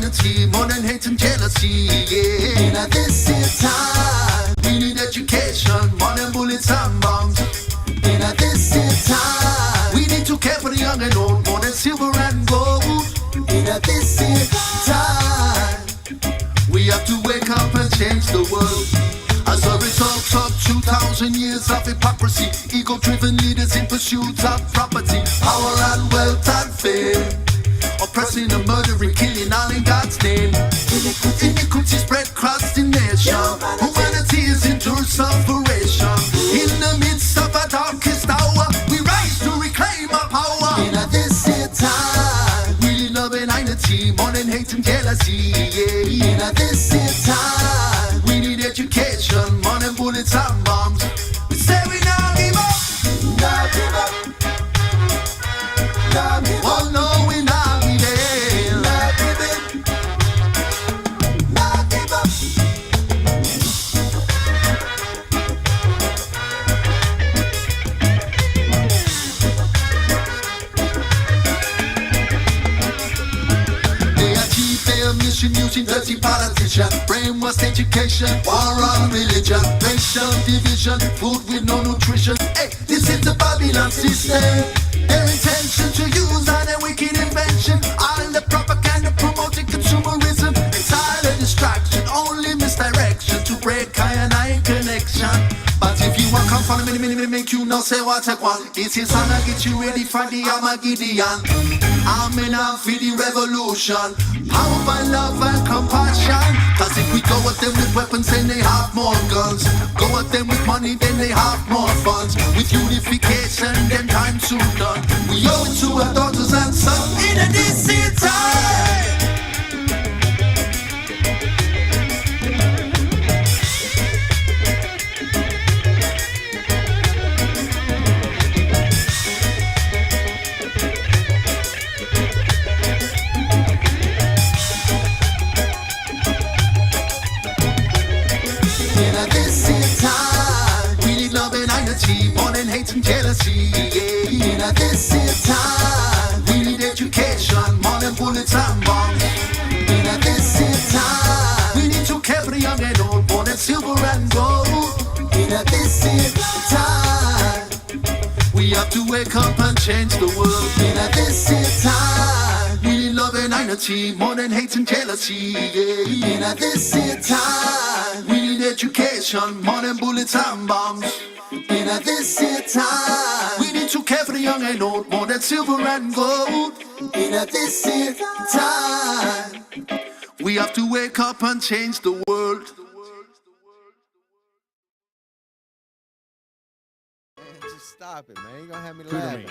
unity, more than hate and jealousy. Yeah. Now this is time. We need education, more than bullets and bombs. Now this is time. We need to care for the young and old, more than silver and gold. Now this is time. We have to wake up and change the world. As a result of 2,000 years of hypocrisy, ego-driven leaders in pursuit of property, power and wealth and fame, oppressing and murdering, killing all in God's name. Iniquity spread across the nation. Humanity is in tour separation. In the midst of a darkest hour, we rise to reclaim our power. In this time, we need love and unity, more than hate and jealousy. Yeah. In this time, we need education, more than bullets and bombs. We say we now give up. Now give up. Now give up. Oh no, we now give it. Now give it. Now give up. They achieve their mission using dirty politicians, brainwash education, war on religion, racial division, food with no nutrition. Hey, this is the Babylon system. Their intention to use all their wicked invention, all the propaganda promoting consumerism. It's all a distraction, only misdirection to break eye connection. But if you want come follow me, make you know say what I want. This is how I get you ready for the Armageddon. I'm in for the revolution, power by love and compassion. Cause if we go at them with weapons, then they have more guns. Go at them with money, then they have more funds. With unification, then time soon done. We owe it to our daughters and sons in a decent time. More than hate and jealousy, yeah. Now this is time. We need education, more than bullets and bombs. Now this is time. We need to care for the young and old, more than silver and gold. Now this is time. We have to wake up and change the world. Now this is time. We need love and unity, more than hate and jealousy, yeah. Now this is time. We need education, more than bullets and bombs. In this time, we need to care for the young and old, more than silver and gold. In this time, we have to wake up and change the world. Man, just stop it, man. You gonna have me laughing.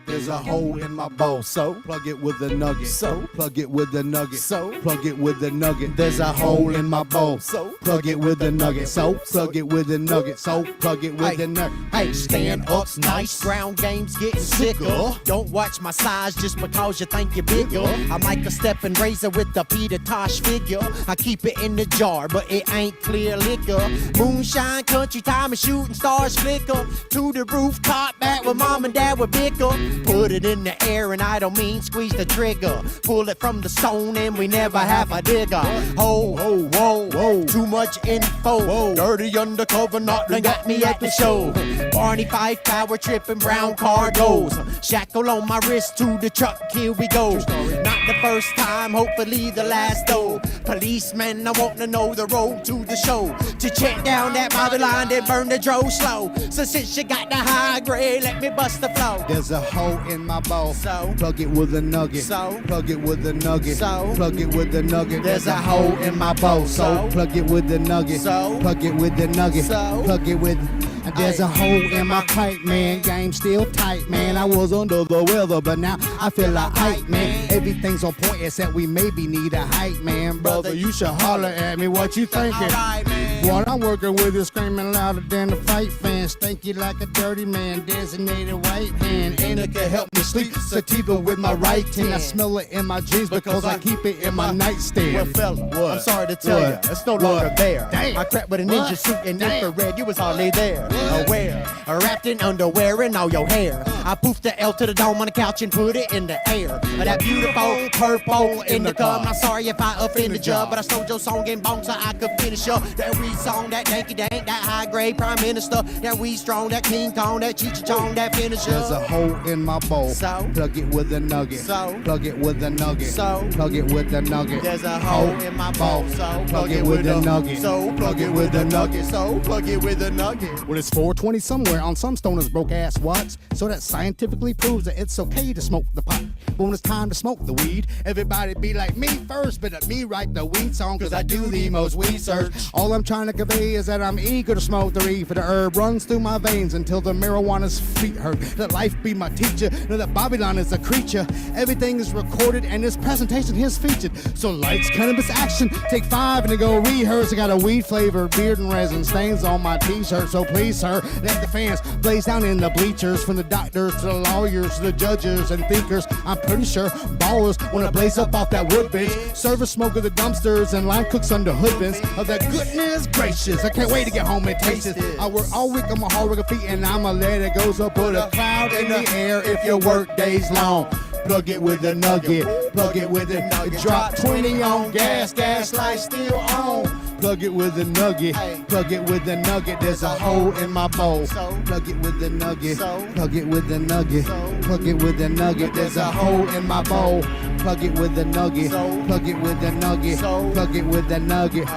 There's a hole in my bowl, so plug it with a nugget. So plug it with a nugget. So plug it with a nugget. There's a hole in my bowl, so plug it with a nugget. So plug it with a nugget. So plug it with a nugget. Hey, stand up's nice. Ground game's getting sicker. Don't watch my size just because you think you're bigger. I'm like a stepping razor with a Peter Tosh figure. I keep it in the jar, but it ain't clear liquor. Moonshine, country time, and shooting stars flicker. To the rooftop, back where mom and dad were bicker. Put it in the air and I don't mean squeeze the trigger. Pull it from the stone and we never have a digger. Ho, ho, whoa, whoa, too much info. Whoa. Dirty undercover, nothing got me at the show. Barney Fife, power tripping, brown car goes. Shackle on my wrist to the truck, here we go. Not the first time, hopefully the last though. Policeman, I want to know the road to the show. To check down that body line, then burn the dro slow. So since you got the high grade, let me bust the flow. There's a hole in my bowl, so plug it with a nugget. So plug it with a nugget. So plug it with a nugget. There's a hole in my bowl, so plug it with a nugget. So plug it with a nugget. So plug it with. And there's a hole in my pipe, man. Game still tight, man. I was under the weather, but now I feel like hype, man. Everything's on point except we maybe need a hype, man. Brother, you should holler at me. What you thinking? All right, man. What I'm working with is screaming louder than the fight fans. Stanky like a dirty man, designated white hand. Indica help me sleep, sativa with my right hand. I smell it in my jeans because I keep it in my nightstand. Well, fella, I'm sorry to tell you, it's no longer there. I crept with a ninja suit and infrared, you was hardly there. Aware, wrapped in underwear and all your hair. I poofed the L to the dome on the couch and put it in the air. That beautiful purple indica. I'm not sorry if I offended ya, but I stole your song and bong so I could finish up. That weed song, that danky dank, that high grade prime minister. That weed strong, that King Kong, that Cheech Chong, that finisher. There's a hole in my bowl, so plug it with a nugget. So plug it with a nugget. So plug it with a nugget. There's a hole in my bowl, so plug it with a nugget. So plug it with a nugget. So plug it with a nugget. Well, it's 420 somewhere on some stoners broke ass watch, so that scientifically proves that it's okay to smoke the pot. But when it's time to smoke the weed, everybody be like me first, but let me write the weed song, cause I do the most research. All I'm trying to convey is that I'm eager to smoke the reefer. The herb runs through my veins until the marijuana's feet hurt. Let life be my teacher, know that Babylon is a creature. Everything is recorded and this presentation here's featured. So lights, cannabis, action, take 5 and then go rehearse. I got a weed flavor, beard and resin stains on my t-shirt. So please, sir, let the fans blaze down in the bleachers. From the doctors to the lawyers to the judges and thinkers, I'm pretty sure ballers wanna blaze up off that wood bench. Service smoke of the dumpsters and line cooks under hood bins. Of that goodness gracious, I can't wait to get home and taste it. I work all week on my hard work feet and I'ma let it go. So put a cloud in the air if your work day's long. Plug it with a nugget, plug it with a nugget. Drop 20 on gas, gas light still on. Plug it with a nugget, plug it with a nugget. There's a hole in my bowl. Plug it with a nugget, plug it with a nugget, plug it with a nugget. There's a hole in my bowl. Plug it with a nugget, plug it with a nugget, plug it with a nugget.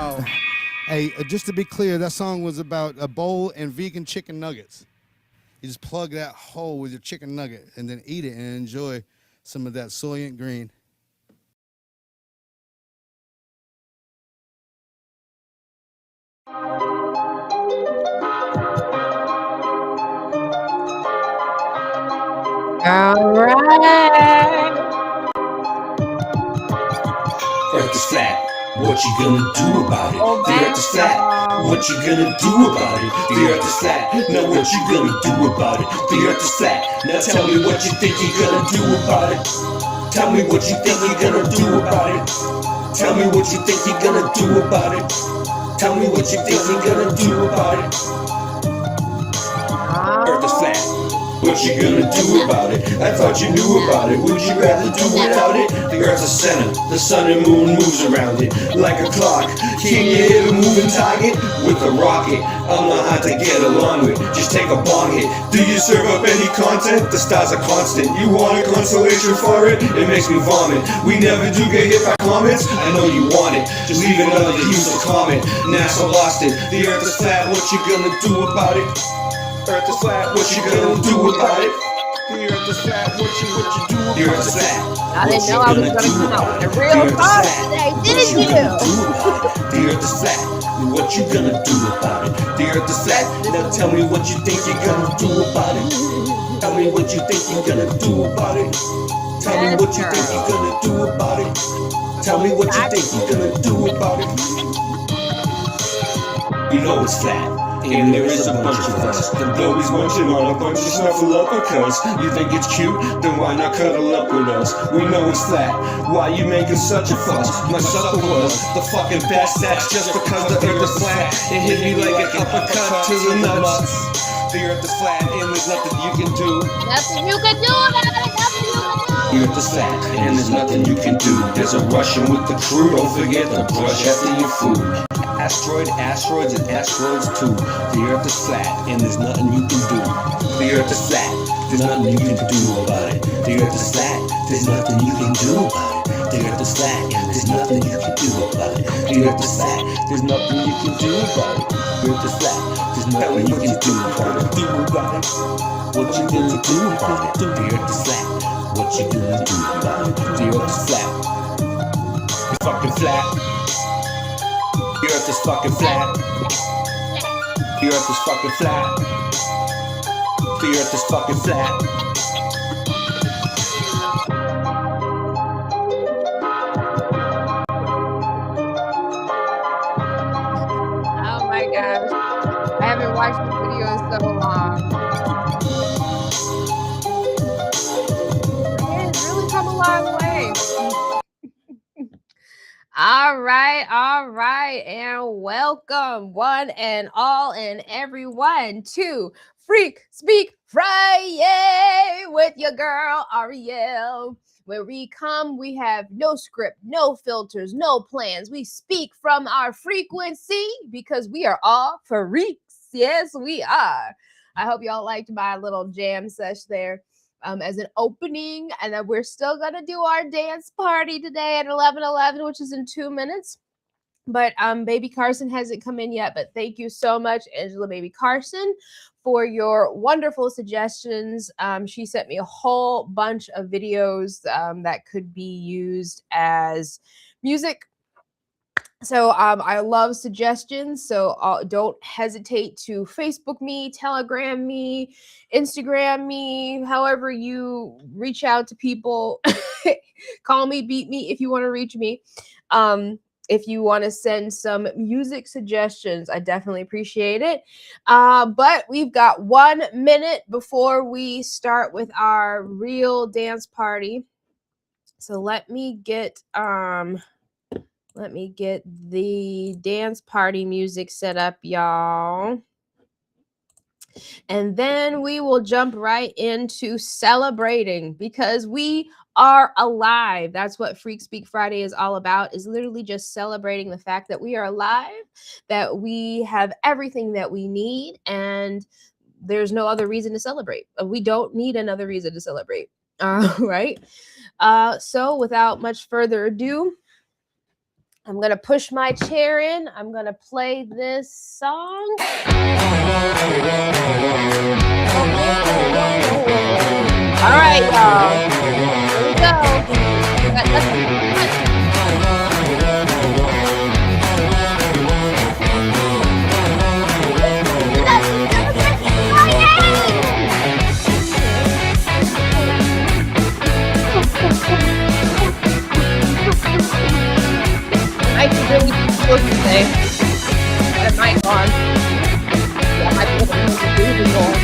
Hey, just to be clear, that song was about a bowl and vegan chicken nuggets. You just plug that hole with your chicken nugget and then eat it and enjoy some of that soylent green. All right. Earth is flat. What you gonna do about it? The earth is flat. What you gonna do about it? The earth is flat. Now what you gonna do about it? The earth is flat. Now tell me what you think you're gonna do about it. Tell me what you think you're gonna do about it. Tell me what you think you're gonna do about it. Tell me what you think you're gonna do about it. Earth is flat. What you gonna do about it? I thought you knew about it. Would you rather do without it? The earth's a center, the sun and moon moves around it like a clock. Can you hit a moving target with a rocket? I'm not hard to get along with, just take a bong hit. Do you serve up any content? The stars are constant. You want a consolation for it? It makes me vomit. We never do get hit by comments. I know you want it, just leave another useless comment. NASA lost it. The earth is flat, what you gonna do about it? Earth is flat, what you gonna do about it? The earth is flat, what you do about it? The earth is flat. I didn't know I was gonna come out with a real song today, didn't you? The earth is flat, what you gonna do about it? The earth is flat, now tell me what you think you're gonna do about it. Tell me what you think you're gonna do about it. Tell me what you think you're gonna do about it. Tell me what you think you're gonna do about it. You know it's flat. And there is a bunch of us. The blow is munching on a bunch of snuffle up because you think it's cute, then why not cuddle up with us? We know it's flat, why you making such a fuss? My supper was the fucking best, that's just because the earth is flat. It hit me like an uppercut to the nuts. The earth is flat and there's nothing you can do. Nothing you can do about it, nothing you can do. The earth is flat and there's nothing you can do. There's a Russian with the crew, don't forget to brush after your food. Asteroids and asteroids too. The earth is flat and there's nothing you can do. The earth is flat, there's nothing you can do about it. The earth is flat, there's nothing you can do about it. The earth is flat, there's nothing you can do about it. The earth is flat, there's nothing you can do about it. The earth is flat, there's nothing you can do about it. What you gonna do about it? The earth is flat, what you gonna do about it? The earth is flat, it's fucking flat. The earth is fucking flat. The earth is fucking flat. The earth is fucking flat. Oh my watch this video in so long. Okay, it's really come a long way. All right, and welcome one and all and everyone to Freak Speak Friday with your girl Ariel. Where we come, we have no script, no filters, no plans. We speak from our frequency because we are all freaks. Yes, we are. I hope y'all liked my little jam sesh there. As an opening, and then we're still gonna do our dance party today at 11:11, which is in 2 minutes. But Baby Carson hasn't come in yet. But thank you so much, Angela Baby Carson, for your wonderful suggestions. She sent me a whole bunch of videos that could be used as music. So I love suggestions. So don't hesitate to Facebook me, Telegram me, Instagram me, however you reach out to people. Call me, beat me if you want to reach me. If you want to send some music suggestions, I definitely appreciate it. But we've got 1 minute before we start with our real dance party. So let me get the dance party music set up, y'all. And then we will jump right into celebrating because we are alive. That's what Freak Speak Friday is all about, is literally just celebrating the fact that we are alive, that we have everything that we need, and there's no other reason to celebrate. We don't need another reason to celebrate, right? So without much further ado, I'm going to push my chair in. I'm going to play this song. All right, y'all. Here we go. I can really close today. Got a mic on. Yeah, I might be able to make it even more.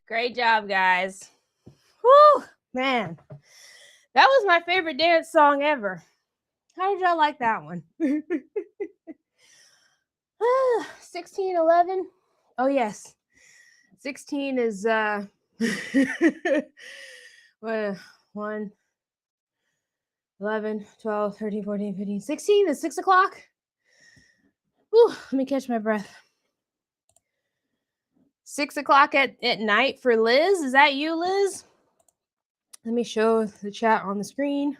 Great job, guys. Whew, man. That was my favorite dance song ever. How did y'all like that one? 16:11. Oh, yes. 16 is what, 1, 11, 12, 13, 14, 15, 16 is 6 o'clock. Whew, let me catch my breath. 6 o'clock at night for Liz. Is that you, Liz? Let me show the chat on the screen.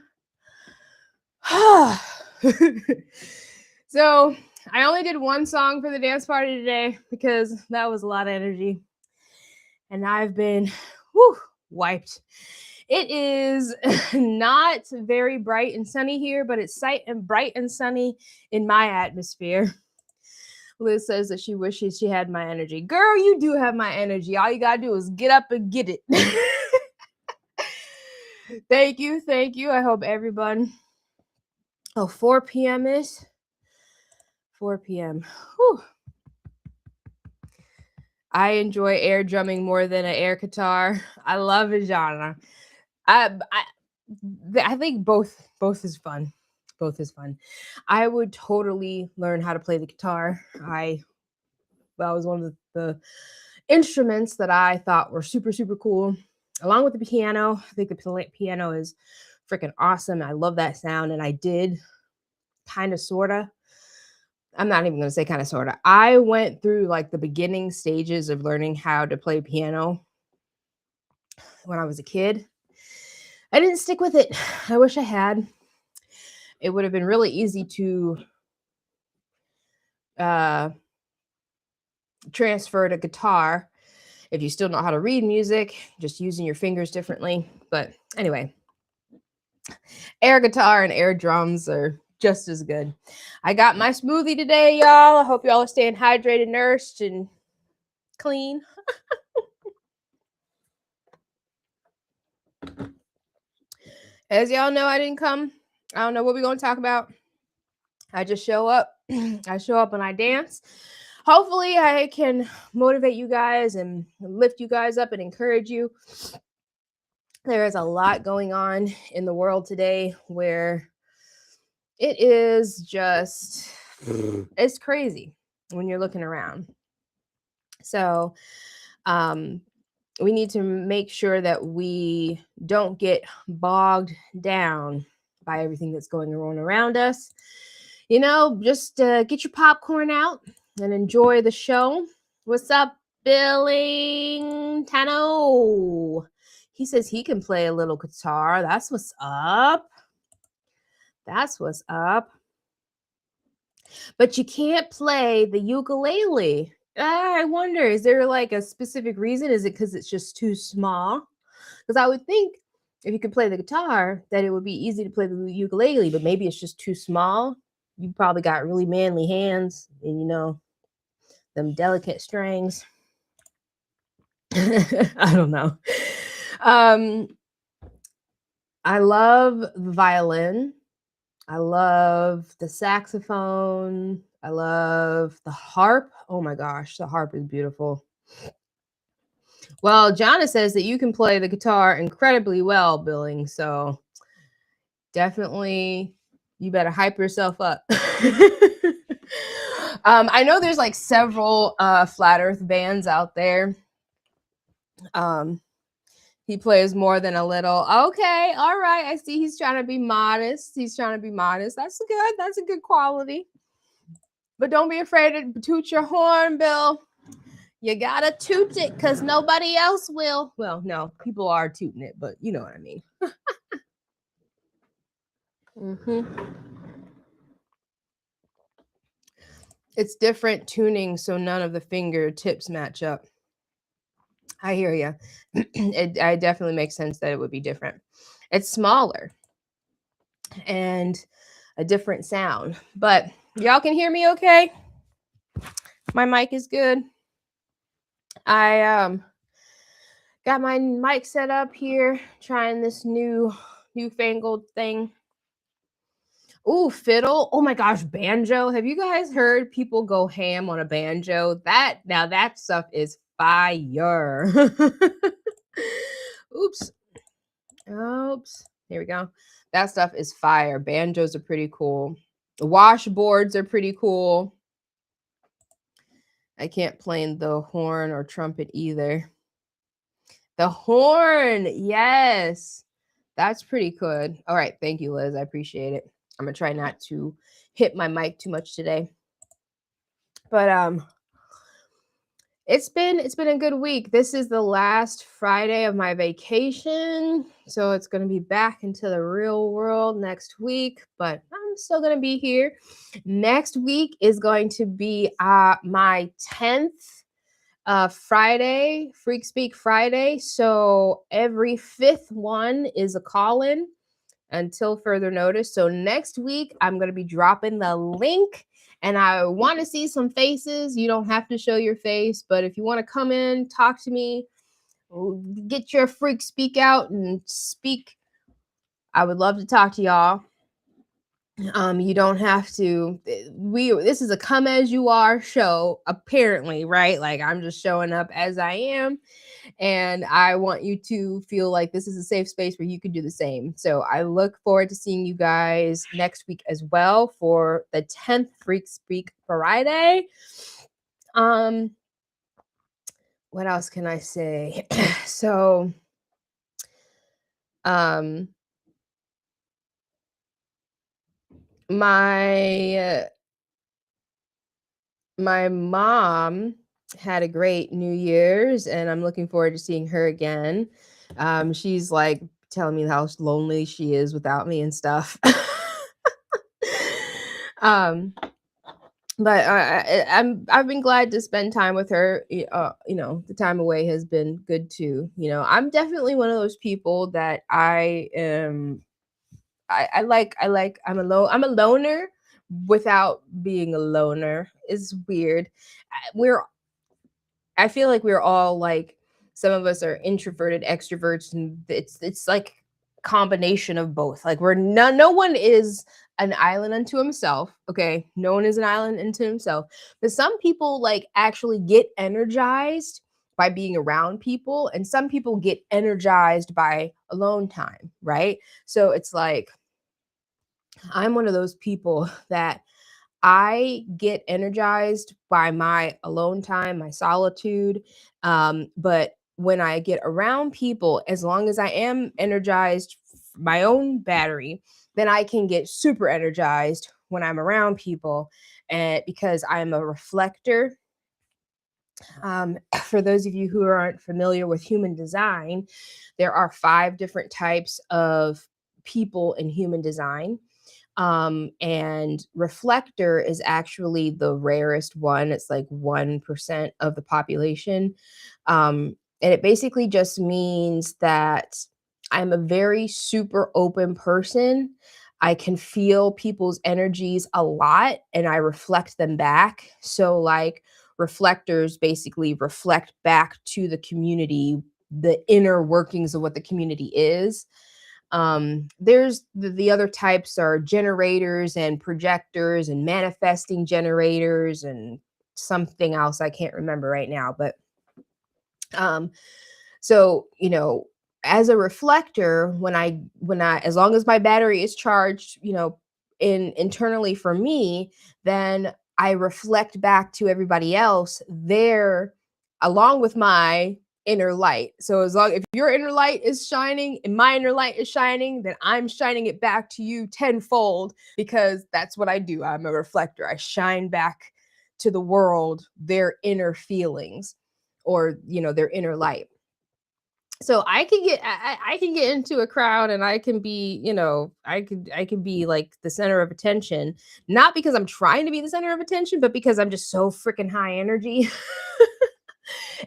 So I only did one song for the dance party today because that was a lot of energy. And I've been wiped. It is not very bright and sunny here, but it's bright and sunny in my atmosphere. Liz says that she wishes she had my energy. Girl, you do have my energy. All you gotta do is get up and get it. Thank you. Thank you. I hope everyone. Oh, 4 p.m. is 4 p.m. Whew. I enjoy air drumming more than an air guitar. I love a genre. I think both is fun. Both is fun. I would totally learn how to play the guitar. That was one of the instruments that I thought were super, super cool. Along with the piano. I think the piano is freaking awesome. I love that sound. And I did kind of, sort of. I'm not even going to say kind of, sort of. I went through like the beginning stages of learning how to play piano when I was a kid. I didn't stick with it. I wish I had. It would have been really easy to transfer to guitar if you still know how to read music, just using your fingers differently. But anyway, air guitar and air drums are just as good. I got my smoothie today, y'all. I hope y'all are staying hydrated, nourished, and clean. As y'all know, I didn't come. I don't know what we're going to talk about. I just show up. I show up and I dance. Hopefully, I can motivate you guys and lift you guys up and encourage you. There is a lot going on in the world today where it is just, it's crazy when you're looking around. So, we need to make sure that we don't get bogged down by everything that's going on around us. You know, just get your popcorn out and enjoy the show. What's up, Billingtano? He says he can play a little guitar. That's what's up. That's what's up. But you can't play the ukulele. I wonder, is there like a specific reason? Is it because it's just too small? Because I would think if you could play the guitar, that it would be easy to play the ukulele, but maybe it's just too small. You probably got really manly hands and, you know, them delicate strings. I don't know. I love the violin. I love the saxophone. I love the harp. Oh my gosh, the harp is beautiful. Well, Jonna says that you can play the guitar incredibly well, Billing. So definitely you better hype yourself up. I know there's like several flat earth bands out there. He plays more than a little. Okay, all right. I see he's trying to be modest. He's trying to be modest. That's good. That's a good quality. But don't be afraid to toot your horn, Bill. You gotta toot it because nobody else will. Well, no, people are tooting it, but you know what I mean. It's different tuning, so none of the fingertips match up. I hear you. It definitely makes sense that it would be different. It's smaller and a different sound, but y'all can hear me okay? My mic is good. I got my mic set up here, trying this newfangled thing. Ooh, fiddle. Oh my gosh, banjo. Have you guys heard people go ham on a banjo? Now that stuff is fire. Oops. Here we go. That stuff is fire. Banjos are pretty cool. Washboards are pretty cool. I can't play the horn or trumpet either. The horn, yes. That's pretty good. All right, thank you, Liz. I appreciate it. I'm gonna try not to hit my mic too much today. But it's been a good week. This is the last Friday of my vacation, so it's gonna be back into the real world next week. But I'm still gonna be here. Next week is going to be my 10th Friday, Freak Speak Friday. So every fifth one is a call-in until further notice. So next week, I'm going to be dropping the link, and I want to see some faces. You don't have to show your face, but if you want to come in, talk to me, get your freak speak out and speak, I would love to talk to y'all. You don't have to. This is a come as you are show, apparently, right? Like, I'm just showing up as I am, and I want you to feel like this is a safe space where you can do the same. So I look forward to seeing you guys next week as well for the 10th Freak Speak Friday. What else can I say? So my mom had a great New Year's, and I'm looking forward to seeing her again. She's like telling me how lonely she is without me and stuff. But I've been glad to spend time with her. The time away has been good too. I'm definitely one of those people that I'm a loner without being a loner. It's weird. I feel like we're all like, some of us are introverted extroverts, and it's like a combination of both. Like, no one is an island unto himself. Okay, no one is an island unto himself. But some people like actually get energized by being around people, and some people get energized by alone time, right? So it's like, I'm one of those people that I get energized by my alone time, my solitude. But when I get around people, as long as I am energized, my own battery, then I can get super energized when I'm around people. And because I'm a reflector, for those of you who aren't familiar with human design, there are 5 different types of people in human design. And reflector is actually the rarest one. It's like 1% of the population. And it basically just means that I'm a very super open person. I can feel people's energies a lot, and I reflect them back. So, like, reflectors basically reflect back to the community the inner workings of what the community is. There's the other types are generators and projectors and manifesting generators and something else I can't remember right now. But so as a reflector, when I as long as my battery is charged, internally for me, then I reflect back to everybody else there along with my inner light. So if your inner light is shining and my inner light is shining, then I'm shining it back to you tenfold, because that's what I do. I'm a reflector. I shine back to the world their inner feelings, or their inner light. So I can get into a crowd, and I can be, I can be like the center of attention, not because I'm trying to be the center of attention, but because I'm just so freaking high energy.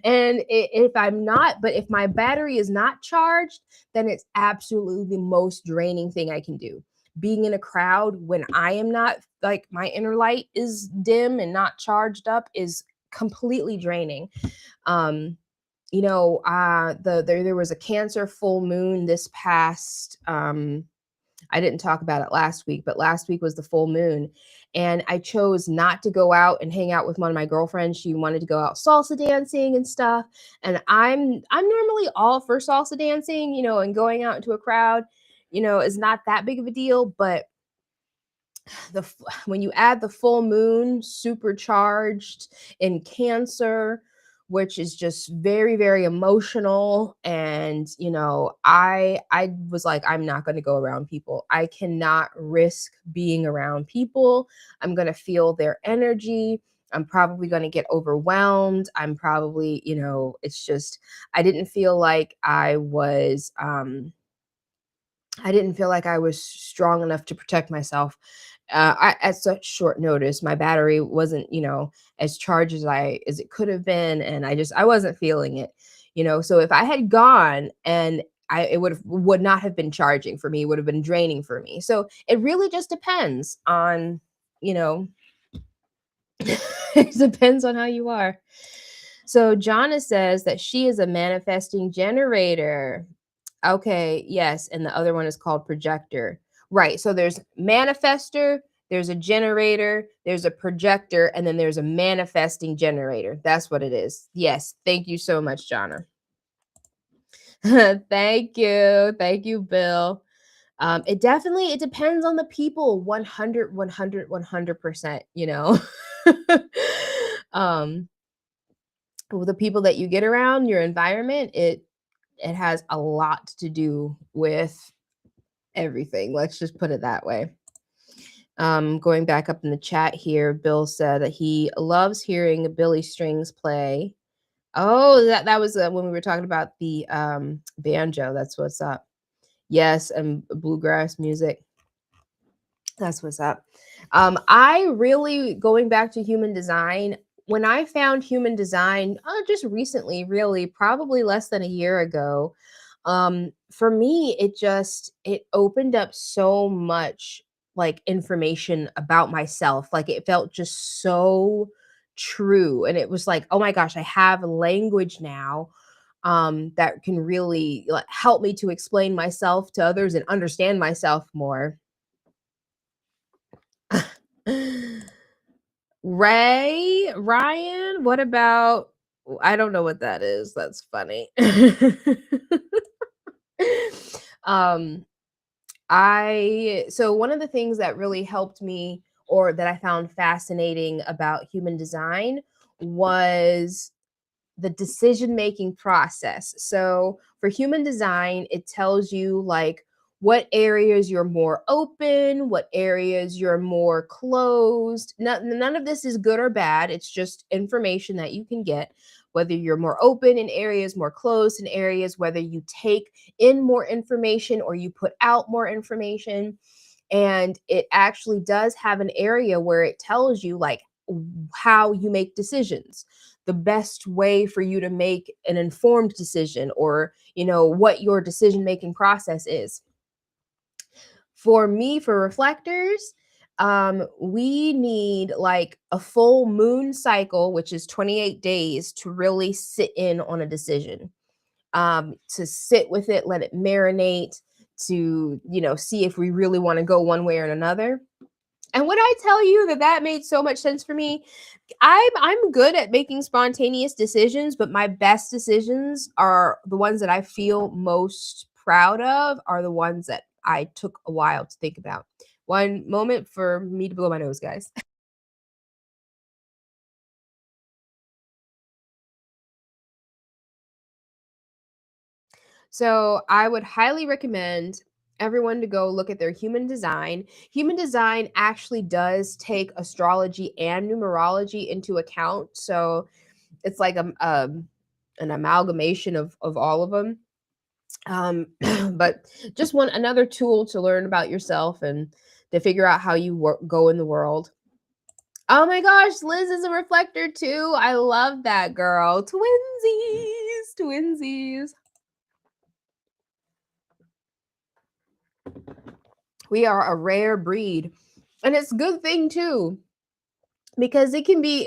And if my battery is not charged, then it's absolutely the most draining thing I can do. Being in a crowd when I am not, like, my inner light is dim and not charged up is completely draining. There was a Cancer full moon this past, I didn't talk about it last week, but last week was the full moon, and I chose not to go out and hang out with one of my girlfriends. She wanted to go out salsa dancing and stuff, and I'm normally all for salsa dancing, and going out into a crowd, is not that big of a deal. But when you add the full moon supercharged in Cancer, which is just very, very emotional, and I was like, I'm not going to go around people. I cannot risk being around people. I'm going to feel their energy. I'm probably going to get overwhelmed. I'm probably, it's just, I didn't feel like I was strong enough to protect myself. At such short notice, my battery wasn't, as charged as it could have been, and I wasn't feeling it, So if I had gone and it would not have been charging for me, it would have been draining for me. So it really just depends on, it depends on how you are. So Jonna says that she is a manifesting generator. Okay, yes, and the other one is called projector. Right. So there's manifester, there's a generator, there's a projector, and then there's a manifesting generator. That's what it is. Yes. Thank you so much, Jonna. Thank you. Thank you, Bill. It depends on the people 100%, the people that you get around, your environment, it has a lot to do with everything. Let's just put it that way. Going back up in the chat here, Bill said that he loves hearing Billy Strings play. Oh, that was when we were talking about the banjo. That's what's up. Yes, and bluegrass music. That's what's up. I really, going back to human design, when I found human design just recently, really, probably less than a year ago, for me, it opened up so much like information about myself. Like it felt just so true. And it was like, oh my gosh, I have language now that can really like, help me to explain myself to others and understand myself more. Ryan, what about, I don't know what that is. That's funny. So one of the things that really helped me or that I found fascinating about human design was the decision-making process. So for human design, it tells you like what areas you're more open, what areas you're more closed. None of this is good or bad. It's just information that you can get, whether you're more open in areas, more closed in areas, whether you take in more information or you put out more information. And it actually does have an area where it tells you like how you make decisions, the best way for you to make an informed decision, or what your decision making process is. For me, for reflectors, we need like a full moon cycle, which is 28 days, to really sit in on a decision, to sit with it, let it marinate, to see if we really want to go one way or another. And when I tell you that made so much sense for me, I'm good at making spontaneous decisions, but my best decisions are the ones that I feel most proud of, are the ones that I took a while to think about. One moment for me to blow my nose, guys. So I would highly recommend everyone to go look at their human design. Human design actually does take astrology and numerology into account. So it's like an amalgamation of all of them. But just another tool to learn about yourself and to figure out how you go in the world. Oh my gosh, Liz is a reflector too. I love that, girl. Twinsies. We are a rare breed. And it's a good thing too, because it can be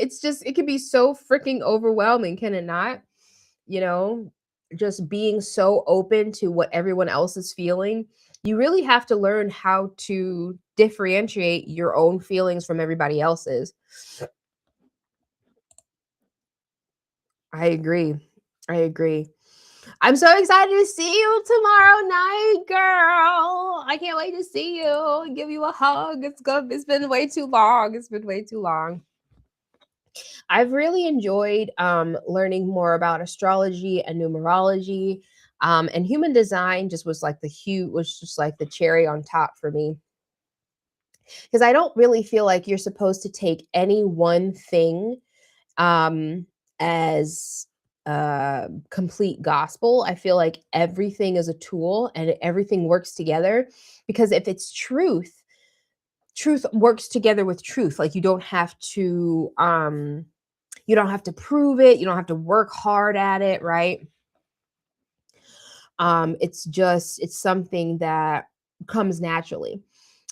so freaking overwhelming, can it not? Just being so open to what everyone else is feeling. You really have to learn how to differentiate your own feelings from everybody else's. I agree. I'm so excited to see you tomorrow night, girl. I can't wait to see you, give you a hug. It's been way too long. I've really enjoyed learning more about astrology and numerology. And human design just was just like the cherry on top for me. Because I don't really feel like you're supposed to take any one thing as complete gospel. I feel like everything is a tool and everything works together, because if it's truth, truth works together with truth. Like you don't have to prove it, you don't have to work hard at it, right? It's something that comes naturally.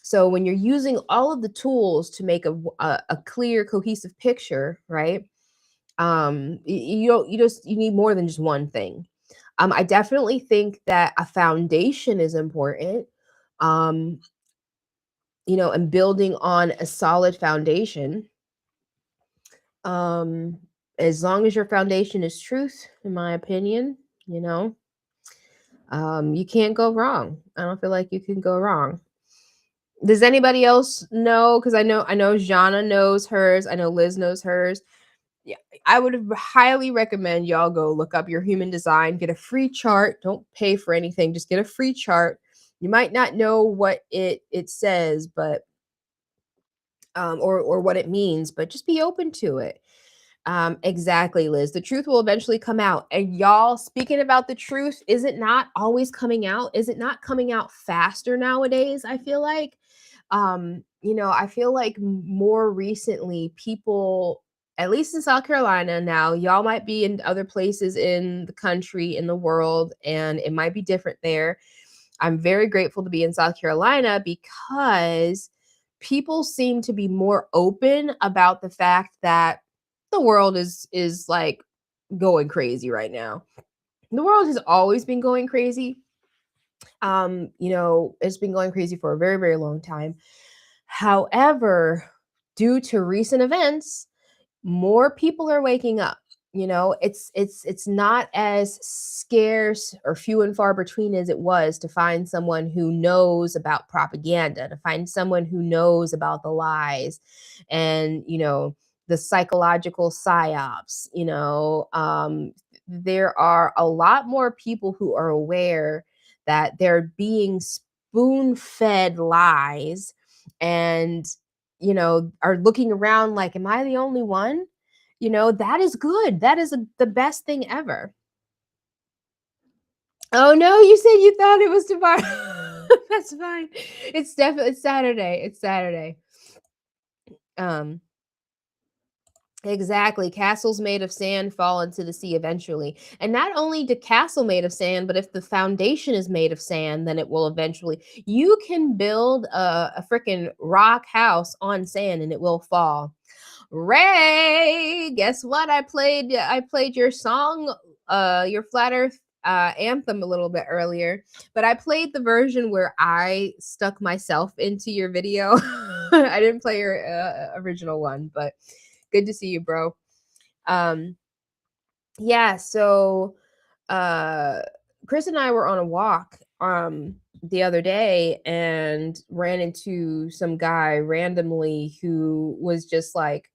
So when you're using all of the tools to make a clear, cohesive picture, right? You need more than just one thing. I definitely think that a foundation is important. Um, and building on a solid foundation. As long as your foundation is truth, in my opinion, you can't go wrong. I don't feel like you can go wrong. Does anybody else know? Because I know Jana knows hers. I know Liz knows hers. Yeah, I would highly recommend y'all go look up your human design, get a free chart. Don't pay for anything, just get a free chart. You might not know what it says, but or what it means, but just be open to it. Exactly, Liz. The truth will eventually come out. And y'all, speaking about the truth, is it not always coming out? Is it not coming out faster nowadays? I feel like, I feel like more recently, people, at least in South Carolina now, y'all might be in other places in the country, in the world, and it might be different there. I'm very grateful to be in South Carolina because people seem to be more open about the fact that the world is like going crazy right now. The world has always been going crazy. It's been going crazy for a very, very long time. However, due to recent events, more people are waking up. It's not as scarce or few and far between as it was to find someone who knows about propaganda, to find someone who knows about the lies and the psychological psyops. There are a lot more people who are aware that they're being spoon-fed lies and are looking around like, am I the only one? That is good. That is the best thing ever. Oh no, you said you thought it was tomorrow. That's fine. It's Saturday. It's Saturday. Exactly. Castles made of sand fall into the sea eventually. And not only the castle made of sand, but if the foundation is made of sand, then it will eventually. You can build a freaking rock house on sand and it will fall. Ray, guess what? I played your song, your Flat Earth anthem a little bit earlier, but I played the version where I stuck myself into your video. I didn't play your original one, but good to see you, bro. Yeah, so Chris and I were on a walk the other day and ran into some guy randomly who was just like,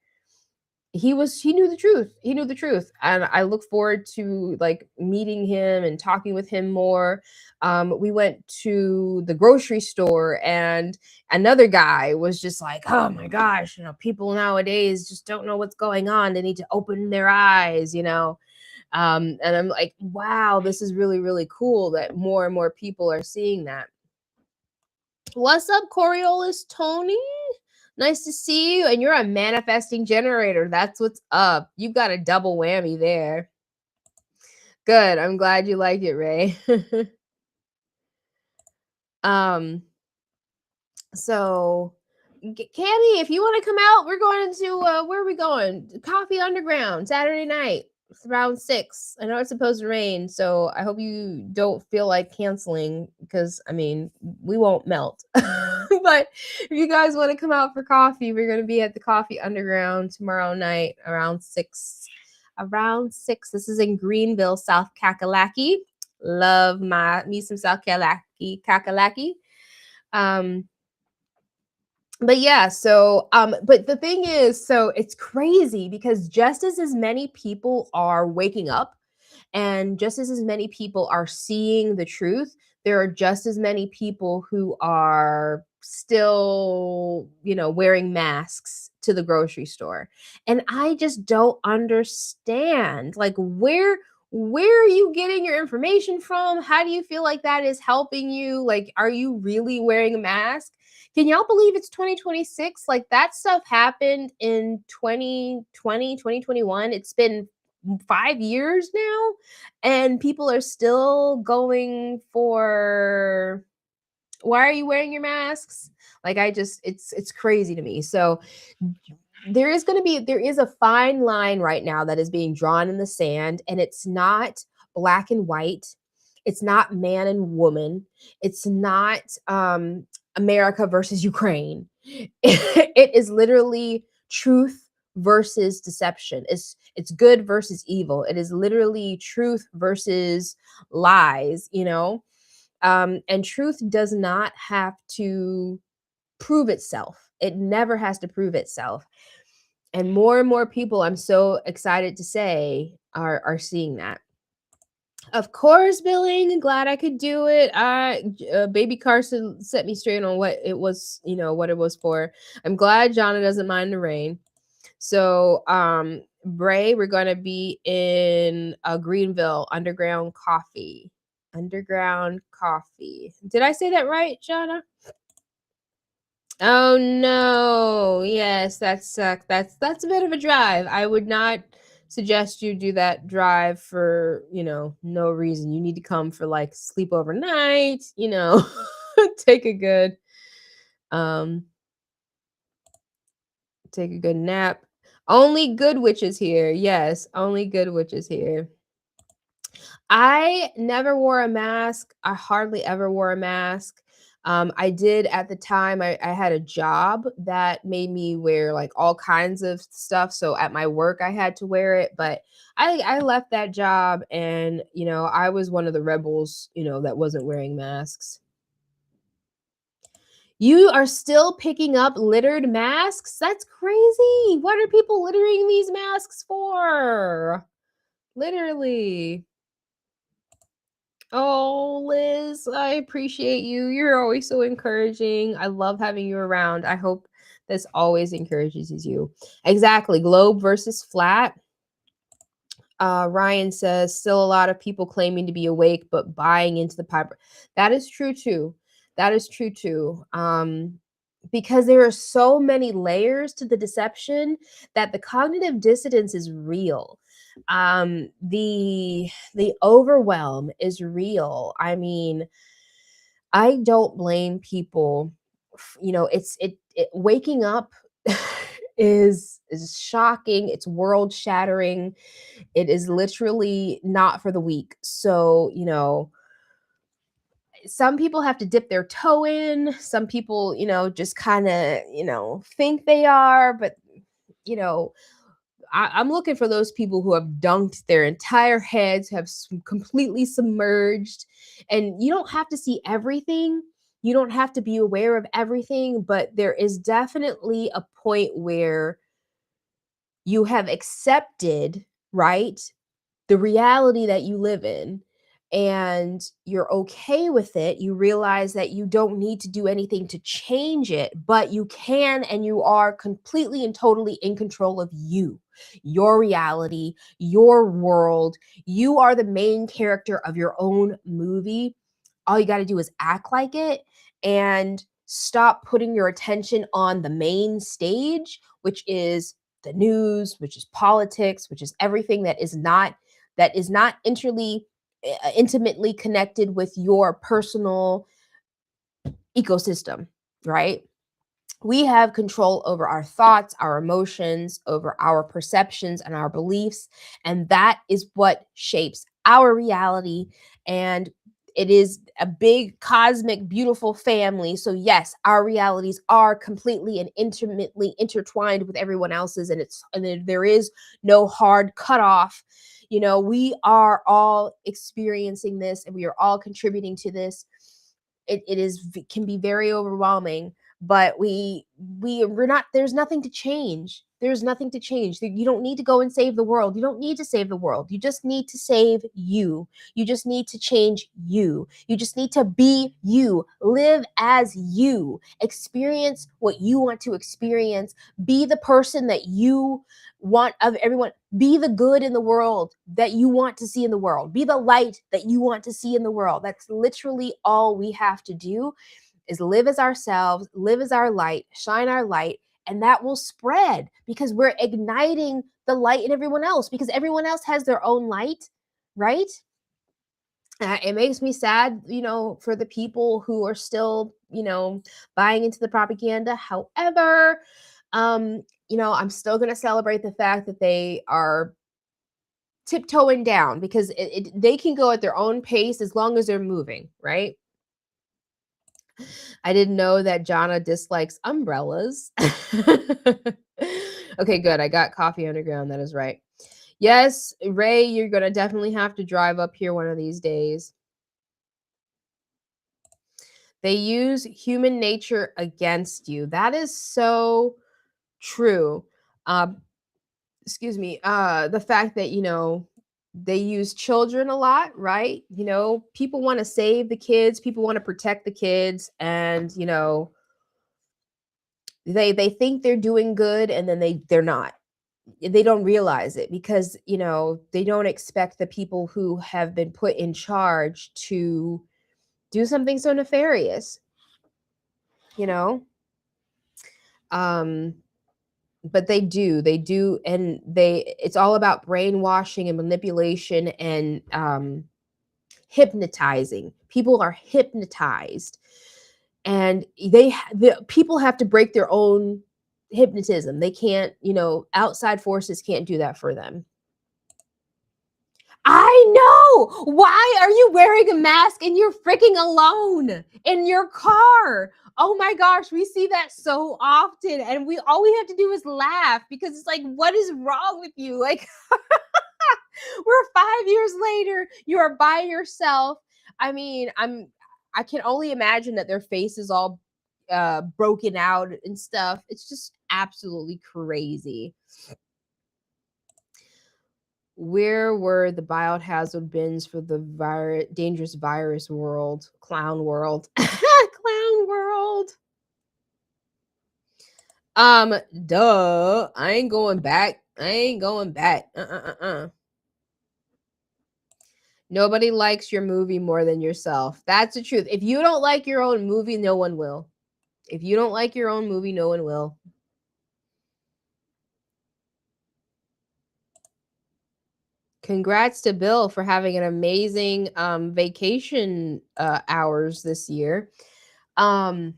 he knew the truth. He knew the truth. And I look forward to like meeting him and talking with him more. We went to the grocery store and another guy was just like, oh my gosh, people nowadays just don't know what's going on. They need to open their eyes, and I'm like, wow, this is really, really cool that more and more people are seeing that. What's up, Coriolis Tony? Nice to see you. And you're a manifesting generator. That's what's up. You've got a double whammy there. Good. I'm glad you like it, Ray. So Cammy, if you want to come out, we're going to where are we going? Coffee Underground, Saturday night. It's around 6. I know it's supposed to rain, so I hope you don't feel like canceling because we won't melt. But if you guys want to come out for coffee, we're going to be at the Coffee Underground tomorrow night around 6. Around 6. This is in Greenville, South Kakalaki. Love me some South Kakalaki. But yeah, so but the thing is, so it's crazy because just as many people are waking up and just as many people are seeing the truth, there are just as many people who are still, wearing masks to the grocery store. And I just don't understand, like, where are you getting your information from? How do you feel like that is helping you? Like, are you really wearing a mask? Can y'all believe it's 2026? Like that stuff happened in 2020, 2021. It's been 5 years now, and people are still going for, why are you wearing your masks? Like it's crazy to me. So there is a fine line right now that is being drawn in the sand, and it's not black and white. It's not man and woman. It's not America versus Ukraine. It is literally truth versus deception. It's good versus evil. It is literally truth versus lies, you know? And truth does not have to prove itself. It never has to prove itself. And more people, I'm so excited to say, are seeing that. Of course, Billing, glad I could do it. Baby Carson set me straight on what it was, what it was for. I'm glad Jonna doesn't mind the rain. So, Bray, we're going to be in Greenville, Underground Coffee. Underground Coffee. Did I say that right, Jonna? Oh no. Yes, that sucks. That's a bit of a drive. I would not suggest you do that drive for, no reason. You need to come for like sleep overnight, take a good nap. Only good witches here. Yes, only good witches here. I never wore a mask. I hardly ever wore a mask. I did at the time, I had a job that made me wear like all kinds of stuff. So at my work, I had to wear it, but I left that job and, I was one of the rebels, that wasn't wearing masks. You are still picking up littered masks? That's crazy. What are people littering these masks for? Literally. Oh, Liz, I appreciate you. You're always so encouraging. I love having you around. I hope this always encourages you. Exactly. Globe versus flat. Ryan says, still a lot of people claiming to be awake, but buying into the pipe. That is true too. That is true too. Because there are so many layers to the deception that the cognitive dissonance is real. The overwhelm is real. I mean, I don't blame people. It waking up is shocking. It's world shattering. It is literally not for the weak. So, some people have to dip their toe in. Some people, just kind of, think they are, but I'm looking for those people who have dunked their entire heads, have completely submerged. And you don't have to see everything. You don't have to be aware of everything, but there is definitely a point where you have accepted, right, the reality that you live in, and you're okay with it. You realize that you don't need to do anything to change it, but you can, and you are completely and totally in control of you, your reality, your world. You are the main character of your own movie. All you got to do is act like it and stop putting your attention on the main stage, which is the news, which is politics, which is everything that is not intimately connected with your personal ecosystem, right? We have control over our thoughts, our emotions, over our perceptions and our beliefs, and that is what shapes our reality. And it is a big, cosmic, beautiful family. So yes, our realities are completely and intimately intertwined with everyone else's, and there is no hard cutoff. We are all experiencing this, and we are all contributing to this. It can be very overwhelming, but we're not, there's nothing to change. There's nothing to change. You don't need to go and save the world. You don't need to save the world. You just need to save you. You just need to change you. You just need to be you. Live as you. Experience what you want to experience. Be the person that you want of everyone. Be the good in the world that you want to see in the world. Be the light that you want to see in the world. That's literally all we have to do. is live as ourselves, live as our light, shine our light, and that will spread because we're igniting the light in everyone else, because everyone else has their own light, right? It makes me sad, for the people who are still, buying into the propaganda. However, I'm still going to celebrate the fact that they are tiptoeing down, because they can go at their own pace as long as they're moving, right? I didn't know that Jana dislikes umbrellas. Okay, good. I got Coffee Underground. That is right. Yes, Ray, you're going to definitely have to drive up here one of these days. They use human nature against you. That is so true. Excuse me. The fact that, they use children a lot, right? People want to save the kids, people want to protect the kids, and they think they're doing good, and then they're not. They don't realize it, because they don't expect the people who have been put in charge to do something so nefarious, but they do, and it's all about brainwashing and manipulation and hypnotizing. People are hypnotized, and the people have to break their own hypnotism. They can't, outside forces can't do that for them. I know. Why are you wearing a mask and you're freaking alone in your car? Oh my gosh, we see that so often, and all we have to do is laugh, because it's like, what is wrong with you? Like, we're 5 years later, you are by yourself. I mean, I can only imagine that their face is all broken out and stuff. It's just absolutely crazy. Where were the biohazard bins for the dangerous virus world? Clown world. Clown world. Duh. I ain't going back. Nobody likes your movie more than yourself. That's the truth. If you don't like your own movie, no one will. If you don't like your own movie, no one will. Congrats to Bill for having an amazing vacation hours this year. In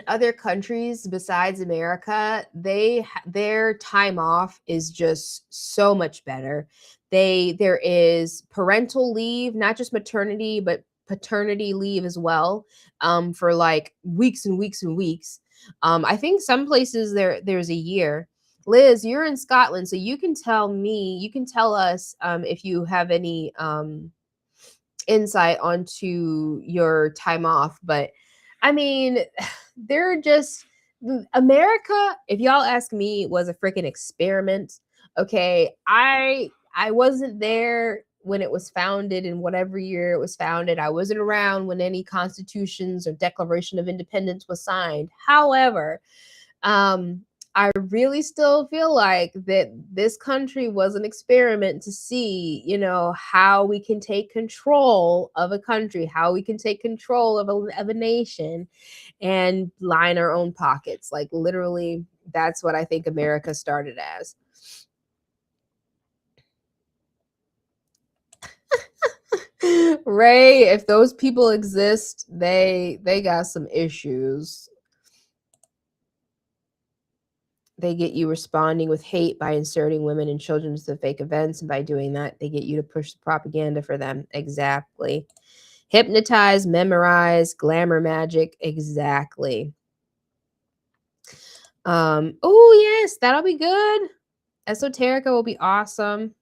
other countries besides America, their time off is just so much better. There is parental leave, not just maternity, but paternity leave as well, for like weeks and weeks and weeks. I think some places there's a year. Liz, you're in Scotland, so you can tell us if you have any insight onto your time off. But I mean, America, if y'all ask me, was a freaking experiment. Okay, I wasn't there when it was founded, in whatever year it was founded. I wasn't around when any constitutions or Declaration of Independence was signed. However, I really still feel like that this country was an experiment to see, how we can take control of a country, how we can take control of a nation and line our own pockets. Like, literally, that's what I think America started as. Ray, if those people exist, they got some issues. They get you responding with hate by inserting women and children into the fake events, and by doing that, they get you to push the propaganda for them. Exactly. Hypnotize, memorize, glamour magic. Exactly. Oh yes, that'll be good. Esoterica will be awesome.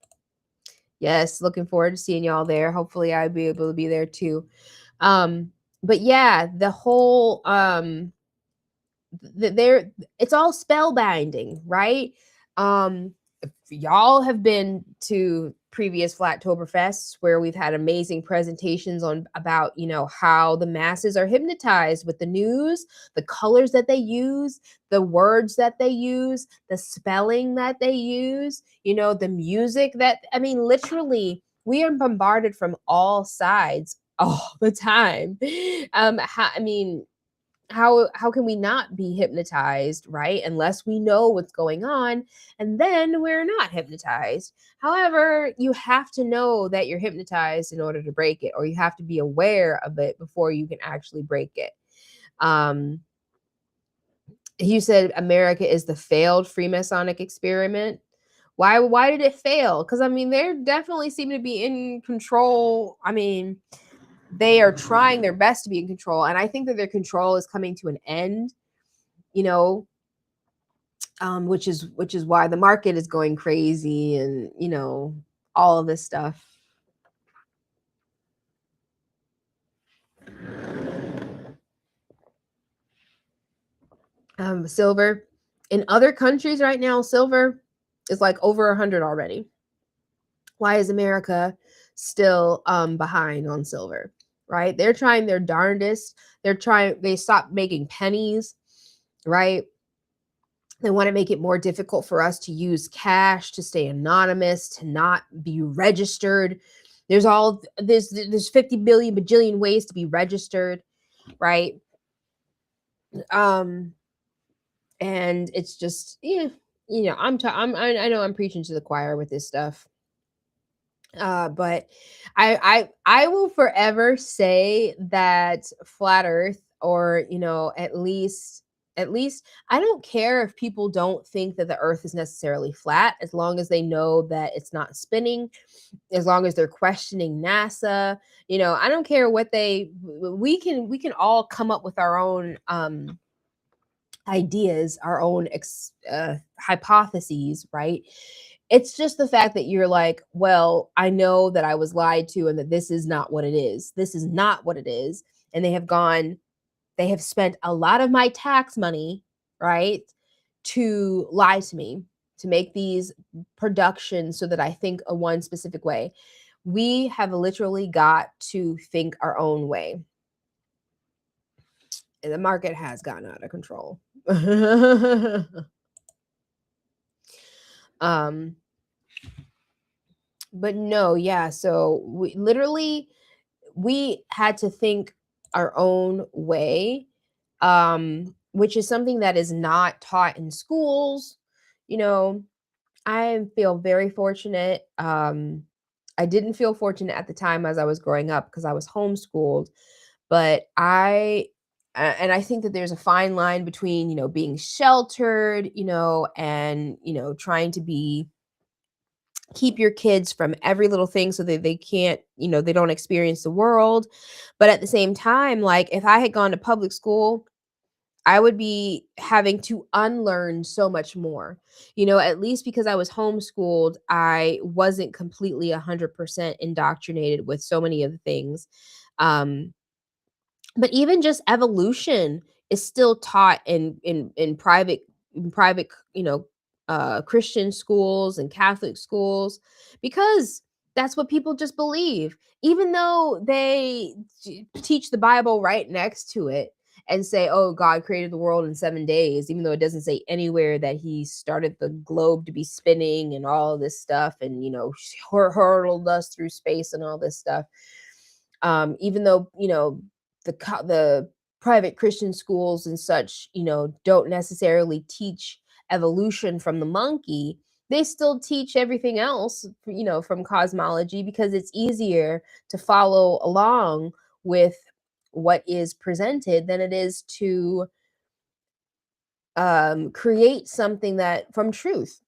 Yes, looking forward to seeing y'all there. Hopefully I'll be able to be there too. But yeah, the whole it's all spellbinding, right? If y'all have been to previous Flattoberfests where we've had amazing presentations about how the masses are hypnotized with the news, the colors that they use, the words that they use, the spelling that they use, the music literally we are bombarded from all sides all the time. I mean, how can we not be hypnotized, right? Unless we know what's going on, and then we're not hypnotized. However, you have to know that you're hypnotized in order to break it, or you have to be aware of it before you can actually break it. You said America is the failed Freemasonic experiment. Why did it fail? Because I mean, they're definitely seem to be in control. I mean, they are trying their best to be in control, and I think that their control is coming to an end, you know, which is why the market is going crazy, and all of this stuff. Silver in other countries right now, silver is like over 100 already. Why is America still behind on silver? Right? They're trying their darndest. They stopped making pennies, right? They want to make it more difficult for us to use cash, to stay anonymous, to not be registered. There's 50 billion bajillion ways to be registered, right? And it's just, I know I'm preaching to the choir with this stuff. But I will forever say that flat earth, or at least I don't care if people don't think that the earth is necessarily flat, as long as they know that it's not spinning, as long as they're questioning NASA. I don't care what we can all come up with our own ideas, our own hypotheses, right? It's just the fact that you're like, well, I know that I was lied to, and that this is not what it is. This is not what it is. And they have spent a lot of my tax money, right, to lie to me, to make these productions so that I think a one specific way. We have literally got to think our own way. And the market has gotten out of control. But no, yeah, so we had to think our own way, which is something that is not taught in schools. I feel very fortunate. I didn't feel fortunate at the time as I was growing up, because I was homeschooled, but and I think that there's a fine line between, being sheltered, and, trying to keep your kids from every little thing so that they can't, they don't experience the world. But at the same time, like, if I had gone to public school, I would be having to unlearn so much more. At least because I was homeschooled, I wasn't completely 100% indoctrinated with so many of the things. But even just evolution is still taught in private, Christian schools and Catholic schools, because that's what people just believe, even though they teach the Bible right next to it and say, oh, God created the world in 7 days, even though it doesn't say anywhere that he started the globe to be spinning and all of this stuff, and hurled us through space and all this stuff. Even though the private Christian schools and such, don't necessarily teach evolution from the monkey, they still teach everything else, from cosmology, because it's easier to follow along with what is presented than it is to create something that from truth.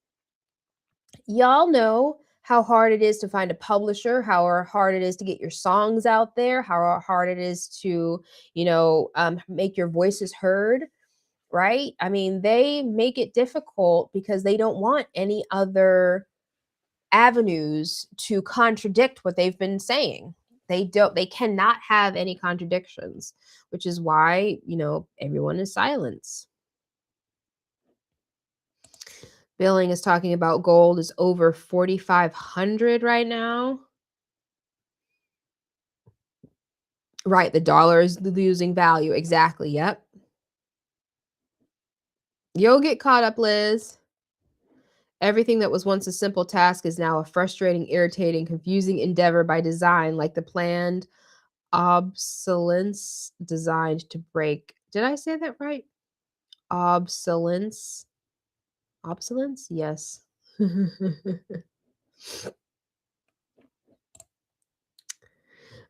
Y'all know how hard it is to find a publisher, how hard it is to get your songs out there, how hard it is to, make your voices heard, right? I mean, they make it difficult because they don't want any other avenues to contradict what they've been saying. They cannot have any contradictions, which is why, everyone is silenced. Billing is talking about gold is over 4,500 right now. Right, the dollar is losing value. Exactly. Yep. You'll get caught up, Liz. Everything that was once a simple task is now a frustrating, irritating, confusing endeavor by design, like the planned obsolescence designed to break. Did I say that right? Obsolescence. Obsolescence? Yes.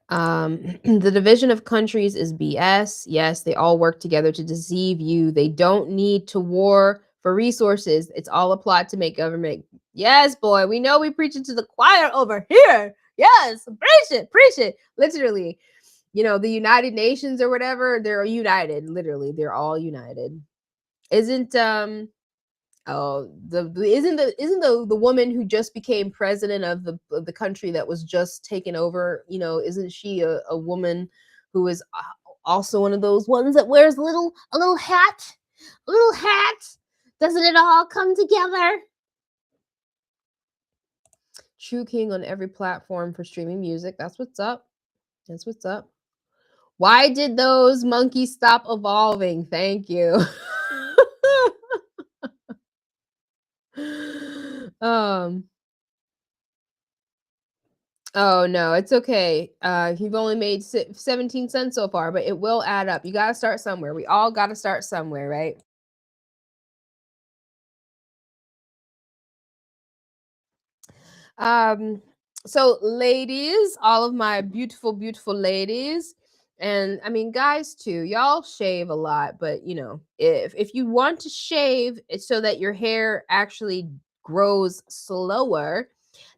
The division of countries is BS. Yes, they all work together to deceive you. They don't need to war for resources. It's all a plot to make government. Yes, boy, we know we preaching to the choir over here. Yes, preach it. Literally, you know, the United Nations or whatever, they're united. Literally, they're all united. Isn't Oh, the woman who just became president of the country that was just taken over, you know, isn't she a woman who is also one of those ones that wears a little hat? A little hat? Doesn't it all come together? True King on every platform for streaming music. That's what's up. That's what's up. Why did those monkeys stop evolving? Thank you. um Oh no, it's okay. You've only made 17 cents so far, but it will add up. You got to start somewhere. We all got to start somewhere, right? Um so ladies, all of my beautiful ladies, and I mean guys too. Y'all shave a lot, but you know, if you want to shave it's so that your hair actually grows slower,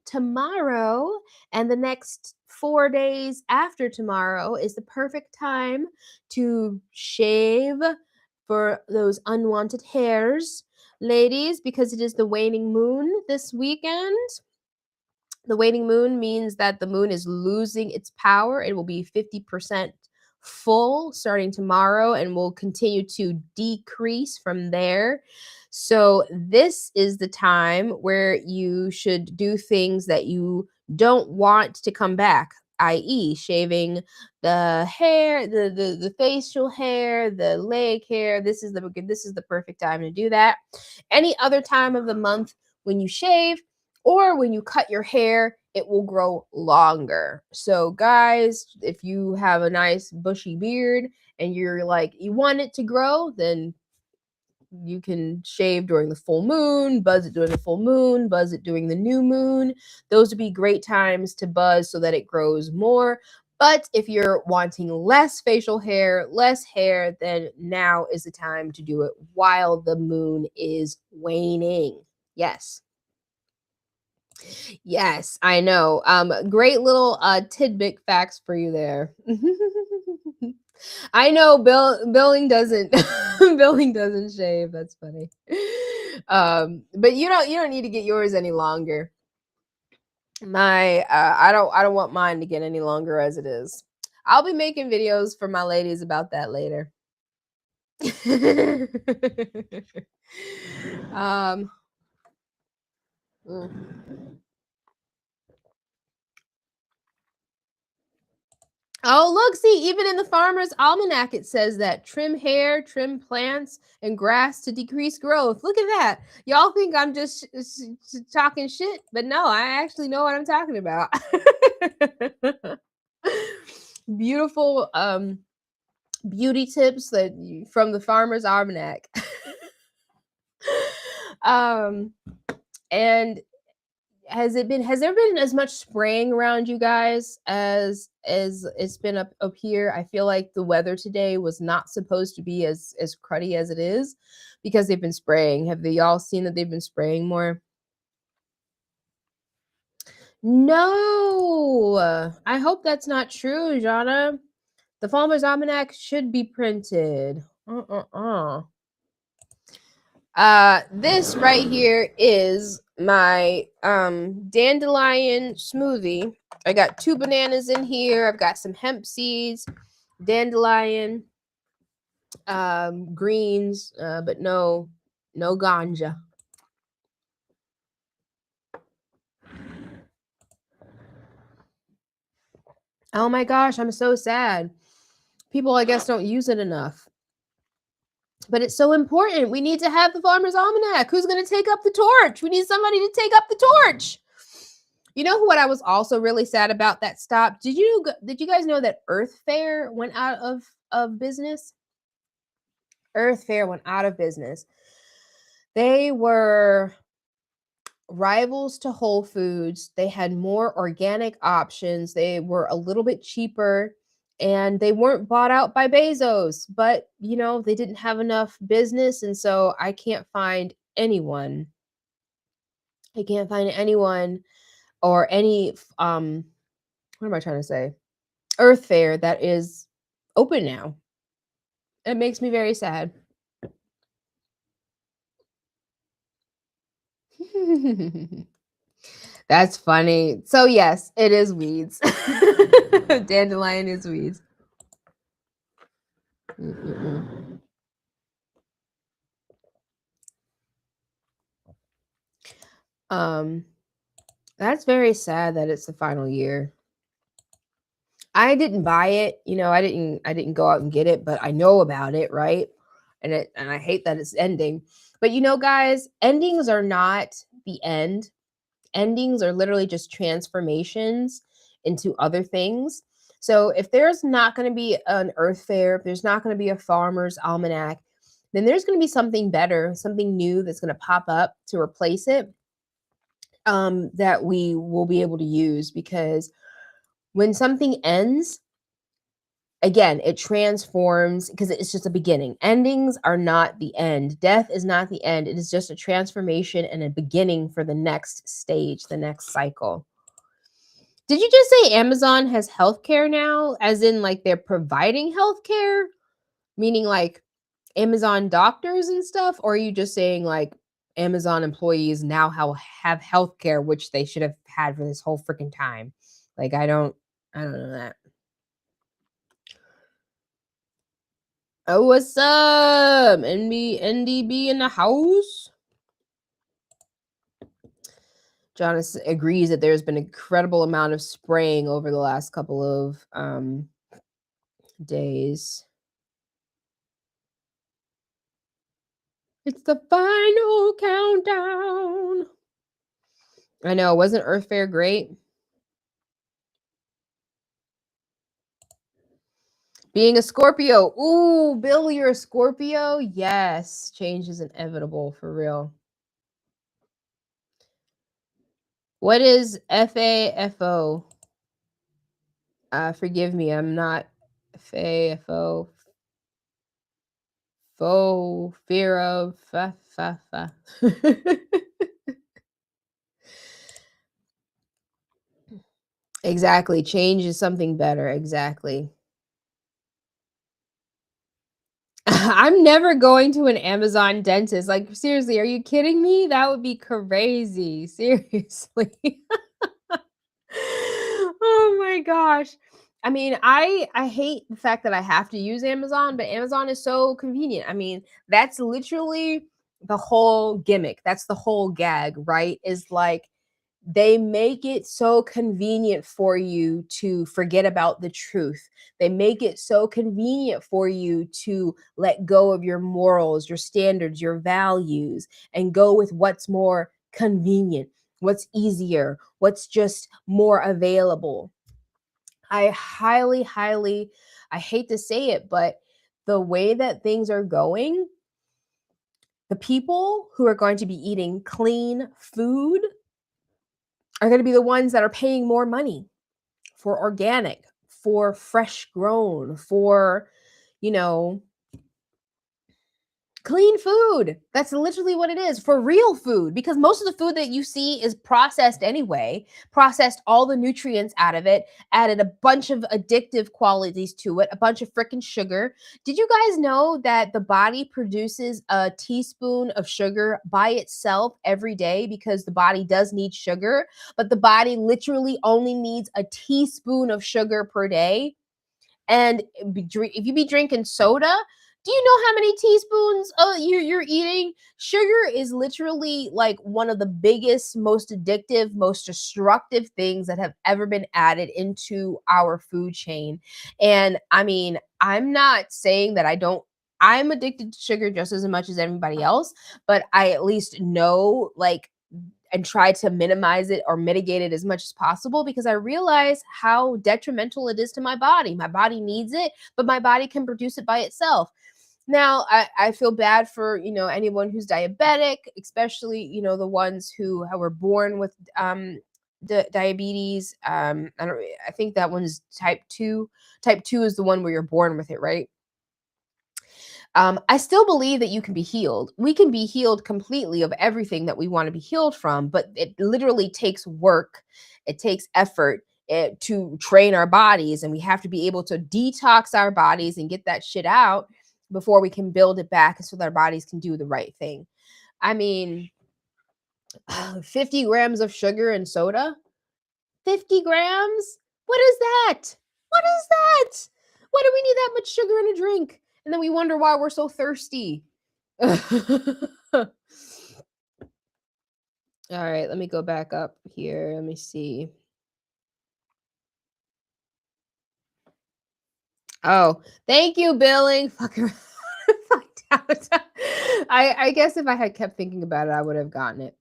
tomorrow and the next 4 days after tomorrow is the perfect time to shave for those unwanted hairs, ladies, because it is the waning moon this weekend. The waning moon means that the moon is losing its power. It will be 50% full starting tomorrow and will continue to decrease from there. So, this is the time where you should do things that you don't want to come back, i.e., shaving the hair, the facial hair, the leg hair. This is the perfect time to do that. Any other time of the month when you shave, or when you cut your hair, it will grow longer. So guys, if you have a nice bushy beard and you're like, you want it to grow, then you can shave during the full moon, buzz it during the full moon, buzz it during the new moon. Those would be great times to buzz so that it grows more. But if you're wanting less facial hair, less hair, then now is the time to do it while the moon is waning. Yes. Yes, I know. Great little tidbit facts for you there. I know Billing doesn't Billing doesn't shave. That's funny. But you don't need to get yours any longer. My I don't want mine to get any longer as it is. I'll be making videos for my ladies about that later. um mm. Oh, look, see, even in the Farmer's Almanac, it says that trim hair, trim plants, and grass to decrease growth. Look at that. Y'all think I'm just talking shit, but no, I actually know what I'm talking about. Beautiful beauty tips from the Farmer's Almanac. And has there been as much spraying around you guys as it's been up here? I feel like the weather today was not supposed to be as cruddy as it is because they've been spraying. Have y'all seen that they've been spraying more? No, I hope that's not true, Jana. The Farmer's Almanac should be printed. This right here is my dandelion smoothie. I got 2 bananas in here. I've got some hemp seeds, dandelion, greens, but no ganja. Oh my gosh, I'm so sad. People, I guess, don't use it enough. But it's so important. We need to have the Farmer's Almanac. Who's going to take up the torch? We need somebody to take up the torch. You know what I was also really sad about that stop? Did you guys know that Earth Fair went out of business? Earth Fair went out of business. They were rivals to Whole Foods. They had more organic options. They were a little bit cheaper and they weren't bought out by Bezos, but you know, they didn't have enough business and so I can't find anyone. I can't find anyone or any what am I trying to say? Earth Fair that is open now. It makes me very sad. That's funny. So yes, it is weeds. Dandelion is weeds. Mm-mm-mm. That's very sad that it's the final year. I didn't buy it, you know, I didn't go out and get it, but I know about it, right? And I hate that it's ending. But you know, guys, endings are not the end. Endings are literally just transformations into other things. So if there's not going to be an Earth Fair, if there's not going to be a Farmer's Almanac, then there's going to be something better, something new that's going to pop up to replace it, that we will be able to use. Because when something ends, again, it transforms because it's just a beginning. Endings are not the end. Death is not the end. It is just a transformation and a beginning for the next stage, the next cycle. Did you just say Amazon has healthcare now? As in, like, they're providing healthcare? Meaning, like, Amazon doctors and stuff? Or are you just saying, like, Amazon employees now have healthcare, which they should have had for this whole freaking time? Like, I don't know that. Oh, what's up? NDB in the house? Jonas agrees that there's been an incredible amount of spraying over the last couple of days. It's the final countdown. I know, wasn't Earth Fair great? Being a Scorpio. Ooh, Bill, you're a Scorpio? Yes, change is inevitable, for real. What is FAFO? Forgive me, I'm not FAFO. Faux, fear of, fa, fa, fa. Exactly. Change is something better. Exactly. I'm never going to an Amazon dentist. Like, seriously, are you kidding me? That would be crazy. Seriously. Oh my gosh. I mean, I hate the fact that I have to use Amazon, but Amazon is so convenient. I mean, that's literally the whole gimmick. That's the whole gag, right? Is like they make it so convenient for you to forget about the truth. They make it so convenient for you to let go of your morals, your standards, your values, and go with what's more convenient, what's easier, what's just more available. I highly, highly, I hate to say it, but the way that things are going, the people who are going to be eating clean food are going to be the ones that are paying more money for organic, for fresh grown, for, you know, clean food. That's literally what it is, for real food, because most of the food that you see is processed anyway, processed all the nutrients out of it, added a bunch of addictive qualities to it, a bunch of freaking sugar. Did you guys know that the body produces a teaspoon of sugar by itself every day because the body does need sugar, but the body literally only needs a teaspoon of sugar per day? And if you be drinking soda, do you know how many teaspoons you're eating? Sugar is literally like one of the biggest, most addictive, most destructive things that have ever been added into our food chain. And I mean, I'm not saying that I'm addicted to sugar just as much as everybody else, but I at least know, like, and try to minimize it or mitigate it as much as possible, because I realize how detrimental it is to my body. My body needs it, but my body can produce it by itself. Now, I feel bad for, anyone who's diabetic, especially, the ones who were born with diabetes. I think that one's type 2. Type 2 is the one where you're born with it, right? I still believe that you can be healed. We can be healed completely of everything that we want to be healed from, but it literally takes work. It takes effort to train our bodies, and we have to be able to detox our bodies and get that shit out before we can build it back so that our bodies can do the right thing. I mean, 50 grams of sugar and soda? 50 grams? What is that? What is that? Why do we need that much sugar in a drink? And then we wonder why we're so thirsty. All right, let me go back up here. Let me see. Oh, thank you, Billing. Fucking fucked out. I guess if I had kept thinking about it, I would have gotten it.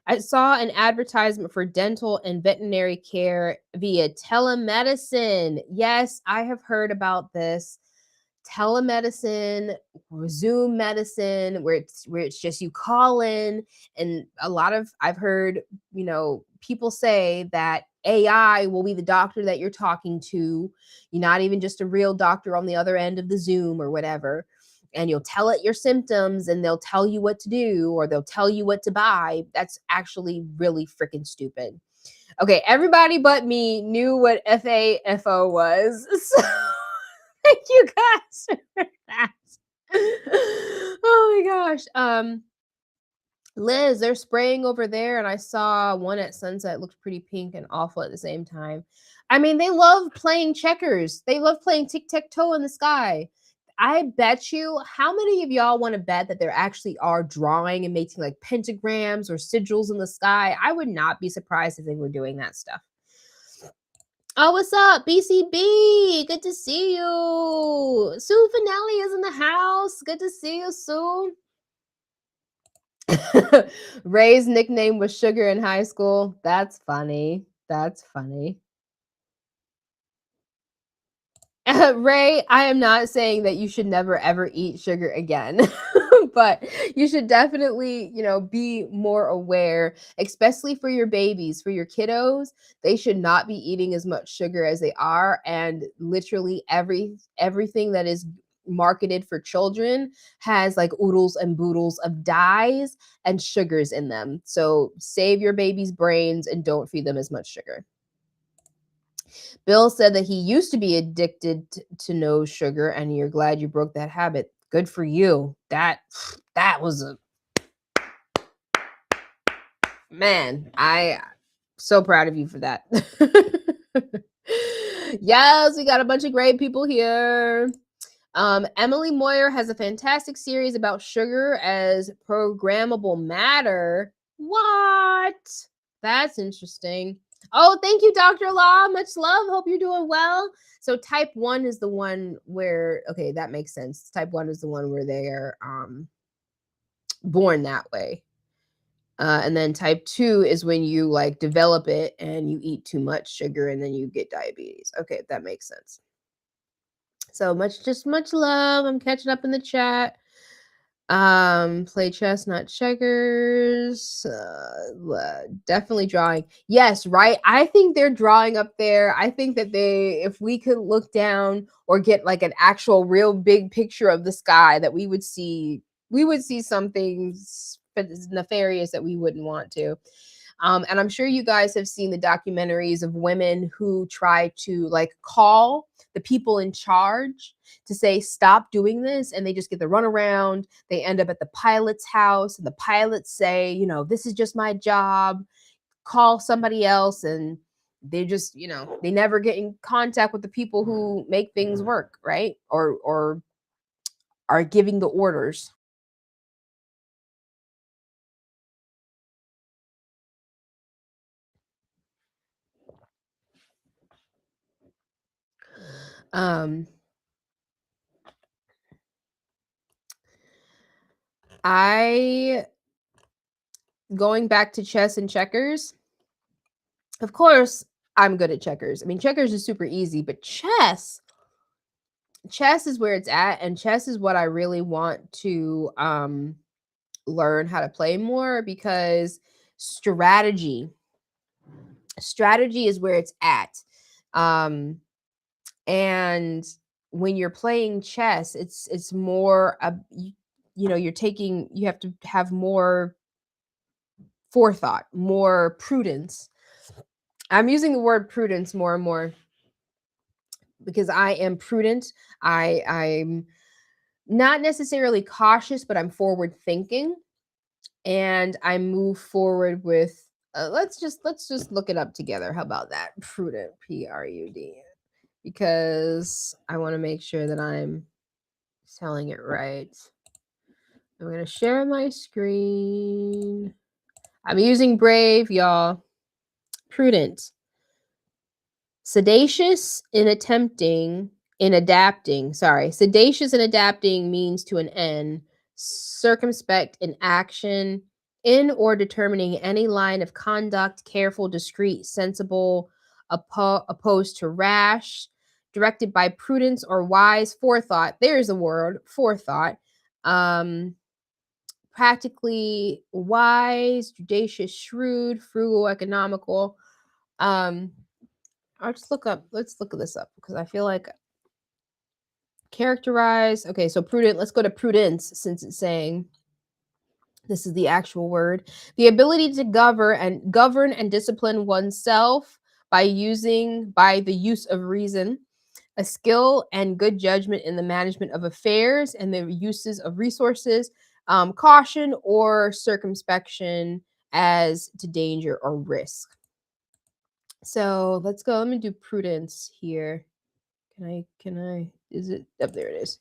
I saw an advertisement for dental and veterinary care via telemedicine. Yes, I have heard about this. Telemedicine, Zoom medicine, where it's just you call in, and I've heard, people say that AI will be the doctor that you're talking to. You're not even just a real doctor on the other end of the Zoom or whatever. And you'll tell it your symptoms and they'll tell you what to do, or they'll tell you what to buy. That's actually really freaking stupid. Okay, everybody but me knew what FAFO was. So thank you guys for that. Oh my gosh. Liz, they're spraying over there, and I saw one at sunset. It looked pretty pink and awful at the same time. I mean, they love playing checkers. They love playing tic-tac-toe in the sky. I bet you, how many of y'all want to bet that there actually are drawing and making like pentagrams or sigils in the sky? I would not be surprised if they were doing that stuff. Oh, what's up, BCB? Good to see you. Sue Finale is in the house. Good to see you, Sue. Ray's nickname was Sugar in high school. That's funny. That's funny. Ray, I am not saying that you should never ever eat sugar again, but you should definitely, be more aware, especially for your babies, for your kiddos. They should not be eating as much sugar as they are, and literally everything that is marketed for children has like oodles and boodles of dyes and sugars in them. So save your baby's brains and don't feed them as much sugar. Bill said that he used to be addicted to no sugar, and you're glad you broke that habit. Good for you. That was a man. I so proud of you for that. Yes, we got a bunch of great people here. Emily Moyer has a fantastic series about sugar as programmable matter. What? That's interesting. Oh, thank you, Dr. Law. Much love. Hope you're doing well. So type 1 is the one where, okay, that makes sense. Type 1 is the one where they are born that way. And then type 2 is when you like develop it and you eat too much sugar and then you get diabetes. Okay, that makes sense. So much love. I'm catching up in the chat. Play chess, not checkers. Definitely drawing. Yes, right. I think they're drawing up there. I think that if we could look down or get like an actual real big picture of the sky, that we would see something nefarious that we wouldn't want to. And I'm sure you guys have seen the documentaries of women who try to like call the people in charge to say, stop doing this. And they just get the runaround. They end up at the pilot's house, and the pilots say, this is just my job. Call somebody else. And they just, they never get in contact with the people who make things work, right? Or are giving the orders. I going back to chess and checkers, of course, I'm good at checkers. I mean, checkers is super easy, but chess is where it's at, and chess is what I really want to learn how to play more, because strategy is where it's at. And when you're playing chess, it's more you know, you have to have more forethought, more prudence. I'm using the word prudence more and more because I am prudent. I'm not necessarily cautious, but I'm forward thinking, and I move forward with let's just look it up together. How about that? Prudent, PRUD, because I want to make sure that I'm telling it right. I'm going to share my screen. I'm using Brave, y'all. Prudent. Sadacious in adapting. Sadacious in adapting means to an end. Circumspect in action, in or determining any line of conduct, careful, discreet, sensible, opposed to rash, directed by prudence or wise forethought. There's a word, forethought. Practically wise, judicious, shrewd, frugal, economical. Let's look this up because I feel like characterize. Okay, so prudent. Let's go to prudence since it's saying this is the actual word. The ability to govern and discipline oneself by the use of reason, a skill and good judgment in the management of affairs and the uses of resources, caution or circumspection as to danger or risk. So let's go. Let me do prudence here. Can I, is it, oh, there it is.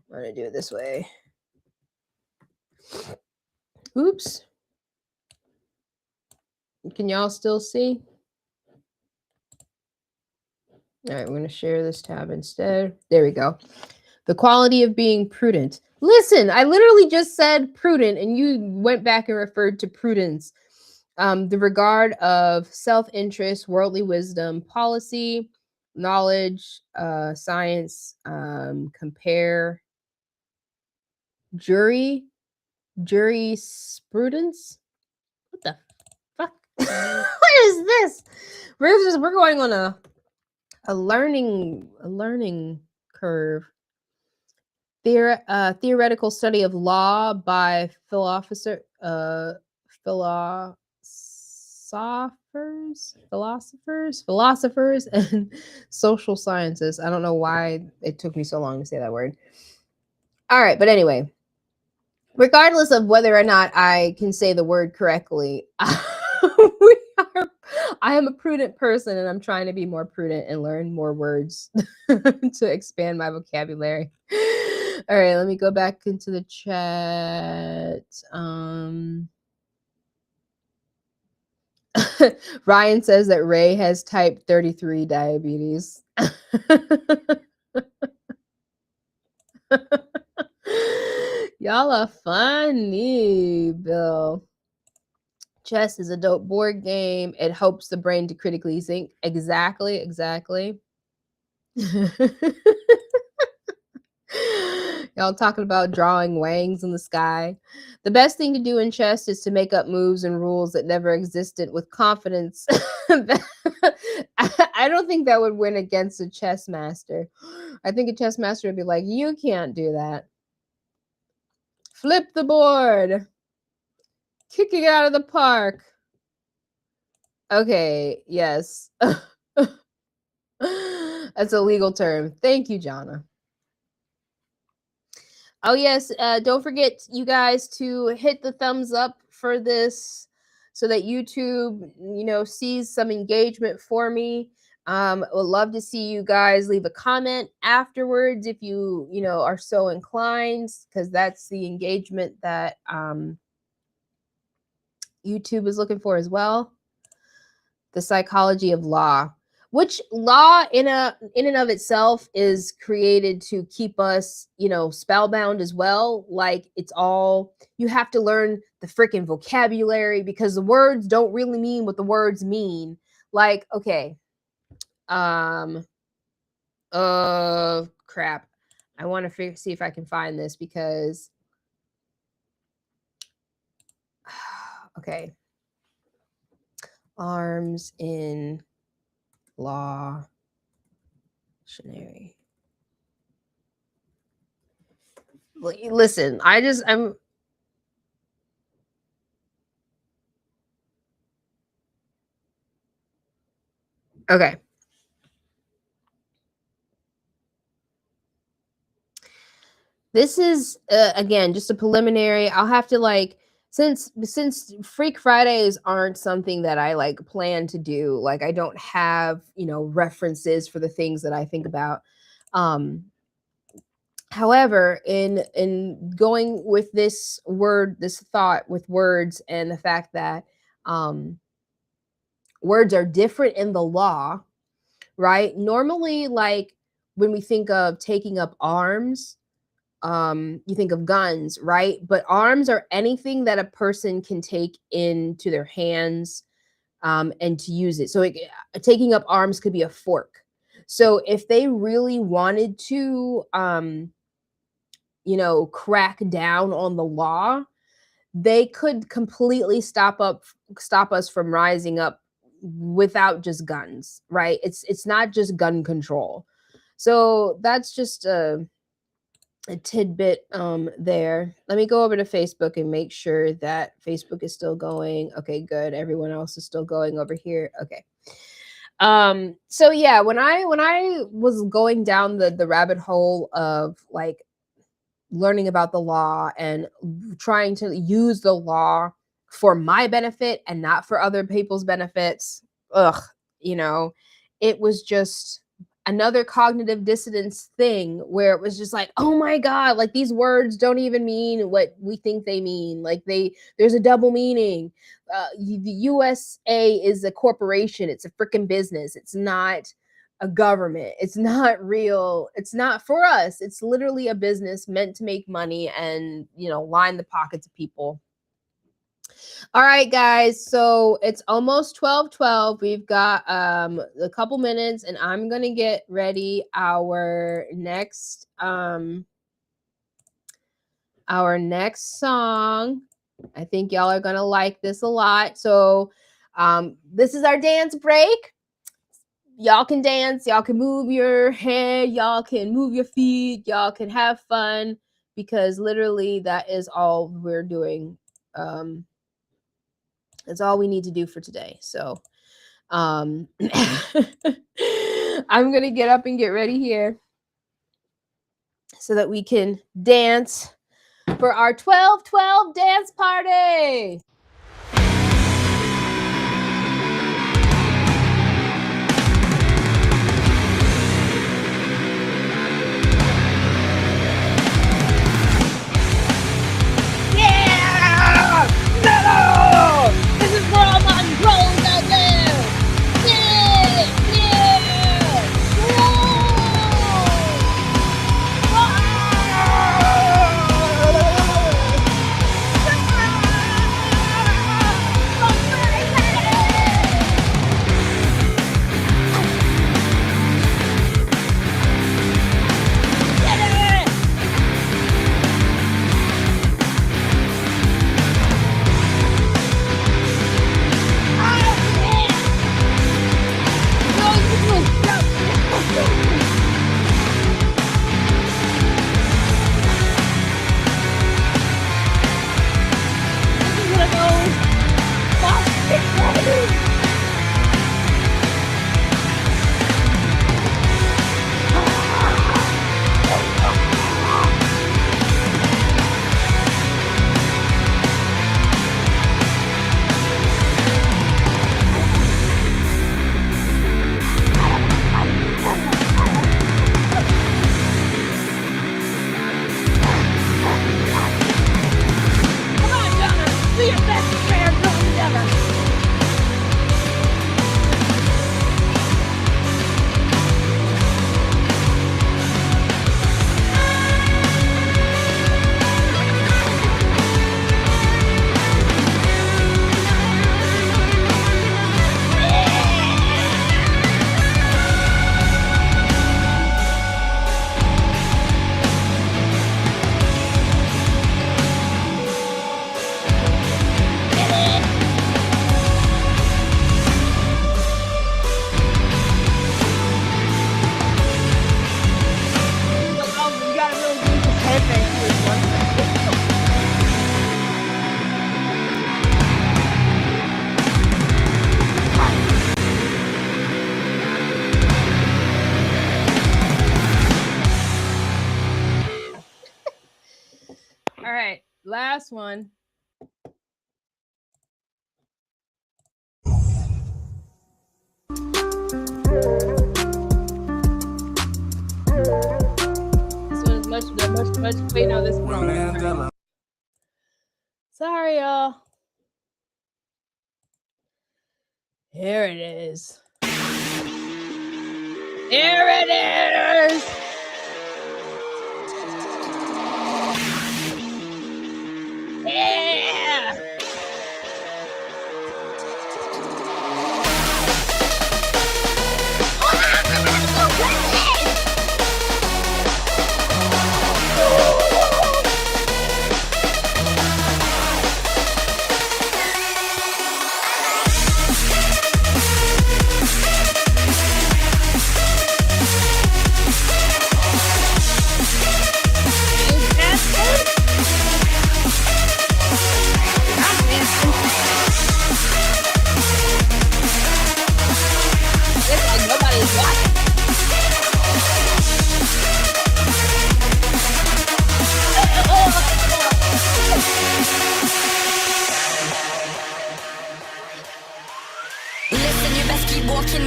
I'm going to do it this way. Oops. Can y'all still see? All right, I'm going to share this tab instead. There we go. The quality of being prudent. Listen, I literally just said prudent, and you went back and referred to prudence. The regard of self-interest, worldly wisdom, policy, knowledge, science, compare, jurisprudence. What the fuck? What is this? We're going on a learning curve. Theoretical study of law by philosophers and social scientists. I don't know why it took me so long to say that word. All right, but anyway, regardless of whether or not I can say the word correctly, I am a prudent person, and I'm trying to be more prudent and learn more words to expand my vocabulary. All right, let me go back into the chat. Ryan says that Ray has type 33 diabetes. Y'all are funny, Bill. Chess is a dope board game. It helps the brain to critically think. Exactly. Y'all talking about drawing wangs in the sky. The best thing to do in chess is to make up moves and rules that never existed with confidence. I don't think that would win against a chess master. I think a chess master would be like, you can't do that. Flip the board. Kicking it out of the park. Okay, yes. That's a legal term. Thank you, Jonna. Oh, yes. Don't forget, you guys, to hit the thumbs up for this so that YouTube, sees some engagement for me. Would love to see you guys leave a comment afterwards if you, are so inclined, because that's the engagement that YouTube is looking for as well. The psychology of law. which law in and of itself is created to keep us, spellbound as well. Like, it's all, you have to learn the freaking vocabulary because the words don't really mean what the words mean. Like, okay, crap, I want to see if I can find this because okay, arms in law dictionary. Listen, I'm okay. This is again just a preliminary. I'll have to like, since Freak Fridays aren't something that I like plan to do. Like, I don't have references for the things that I think about. However, in going with this thought with words, and the fact that words are different in the law, right? Normally, like when we think of taking up arms, you think of guns, right? But arms are anything that a person can take into their hands and to use it. So taking up arms could be a fork. So if they really wanted to crack down on the law, they could completely stop us from rising up without just guns, right? It's not just gun control. So that's just a tidbit there. Let me go over to Facebook and make sure that Facebook is still going. Okay, good. Everyone else is still going over here. Okay. So yeah, when I was going down the rabbit hole of like learning about the law and trying to use the law for my benefit and not for other people's benefits, it was just another cognitive dissonance thing where it was just like, oh my God, like these words don't even mean what we think they mean. Like there's a double meaning. The USA is a corporation. It's a freaking business. It's not a government. It's not real. It's not for us. It's literally a business meant to make money and, line the pockets of people. All right, guys. So it's almost 12:12. We've got a couple minutes, and I'm gonna get ready our next song. I think y'all are gonna like this a lot. So this is our dance break. Y'all can dance, y'all can move your head, y'all can move your feet, y'all can have fun, because literally that is all we're doing. That's all we need to do for today. So I'm gonna get up and get ready here so that we can dance for our 12/12 dance party. last one. This one is much waiting on this one. Sorry, y'all. Here it is. Here it is. Yeah.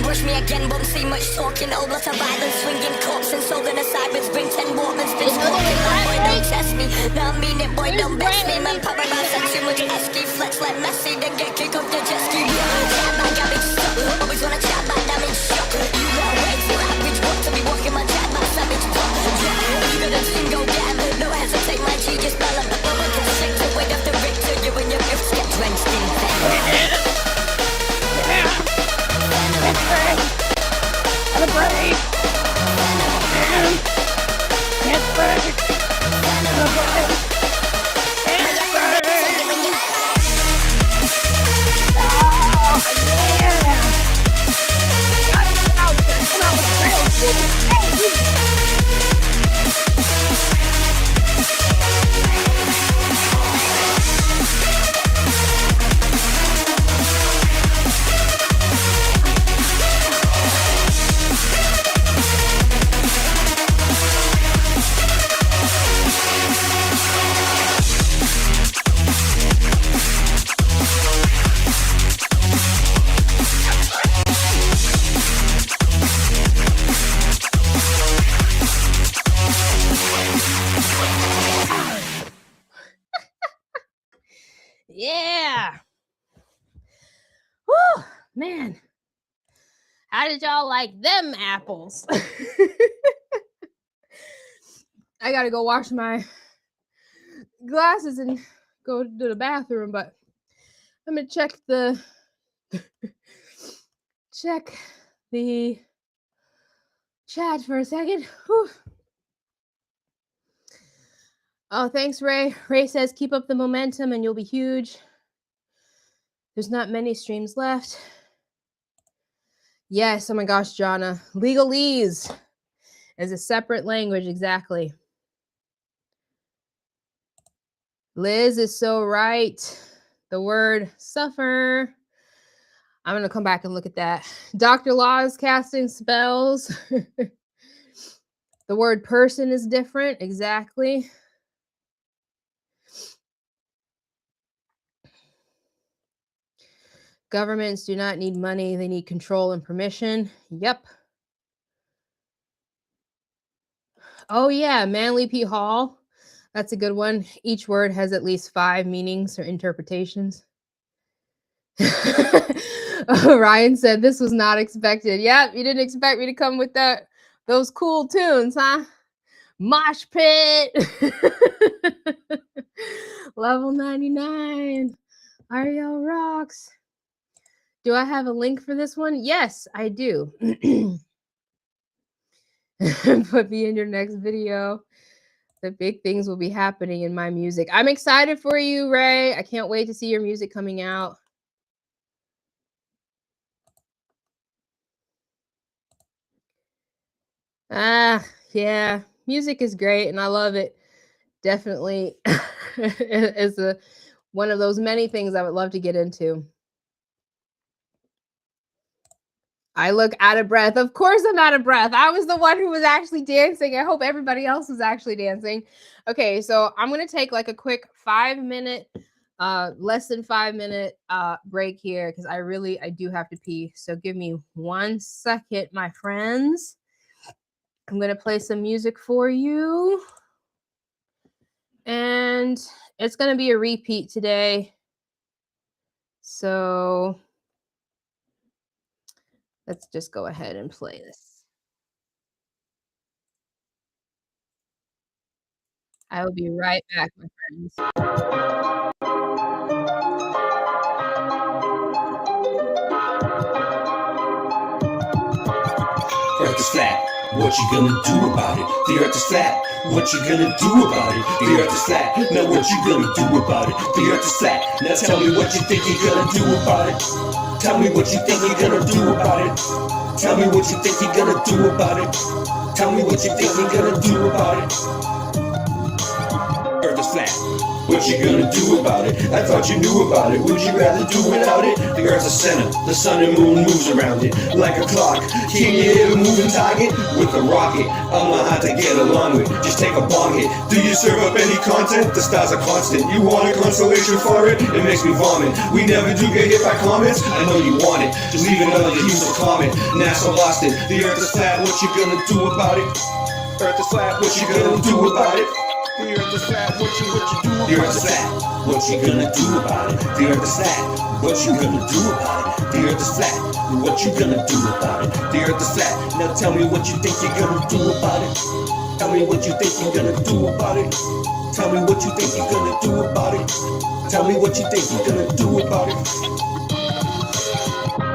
Brush me again, won't see much talking. Old lot of violence, swinging corpse and sold in a side with bring 10 Walkmans. Been squawking, boy, don't test me. Now I mean it, boy, don't best me. Man, pop around, sex too much esky. Flex like Messi, then get kicked off the jet ski. Chat back, got me stuck. Always wanna chat back, damage shock. You got way too average, want to be walking my chat back, savage pop. You got a team, go get him. No hesitate, my G, just bell up. No one can sing to wait after Victor. You and your gifts get drenched in venom. The break. Get break. The break. Yeah. Whew, man. How did y'all like them apples? I gotta go wash my glasses and go to the bathroom, but I'm gonna check the chat for a second. Whew. Oh, thanks, Ray. Ray says, keep up the momentum and you'll be huge. There's not many streams left. Yes, oh my gosh, Jonna. Legalese is a separate language, exactly. Liz is so right. The word suffer. I'm going to come back and look at that. Dr. Law is casting spells. The word person is different, exactly. Governments do not need money. They need control and permission. Yep. Oh, yeah. Manly P. Hall. That's a good one. Each word has at least 5 meanings or interpretations. Ryan said this was not expected. Yep. You didn't expect me to come with those cool tunes, huh? Mosh pit. Level 99. Ariel rocks. Do I have a link for this one? Yes, I do. Put me in your next video. The big things will be happening in my music. I'm excited for you, Ray. I can't wait to see your music coming out. Yeah. Music is great and I love it. Definitely is one of those many things I would love to get into. I look out of breath. Of course I'm out of breath. I was the one who was actually dancing. I hope everybody else was actually dancing. Okay, so I'm going to take like a quick 5-minute, less than 5-minute break here because I do have to pee. So give me 1 second, my friends. I'm going to play some music for you. And it's going to be a repeat today. So let's just go ahead and play this. I will be right back, my friends. Earth is flat, what you gonna do about it? The earth is flat, what you gonna do about it? The earth is flat, now what you gonna do about it? The earth is flat, now tell me what you think you're gonna do about it. Tell me what you think you're gonna do about it. Tell me what you think you're gonna do about it. Tell me what you think you're gonna do about it. Earth is flat, what you gonna do about it? I thought you knew about it, would you rather do without it? The earth's a center, the sun and moon moves around it like a clock. Can you hit a moving target? With a rocket, I'm not hard to get along with, just take a bong hit. Do you serve up any content? The stars are constant, you want a consolation for it? It makes me vomit, we never do get hit by comments. I know you want it, just leave another useful comment. NASA lost it, the earth is flat, what you gonna do about it? Earth is flat, what you gonna do about it? The earth is flat, what you do about it? The earth is flat, what you gonna do about it? The earth is flat, what you gonna do about it? The earth is flat, what you gonna do about it? The earth is flat, now tell me what you think you're gonna do about it. Tell me what you think you're gonna do about it. Tell me what you think you're gonna do about it. Tell me what you think you're gonna do about it.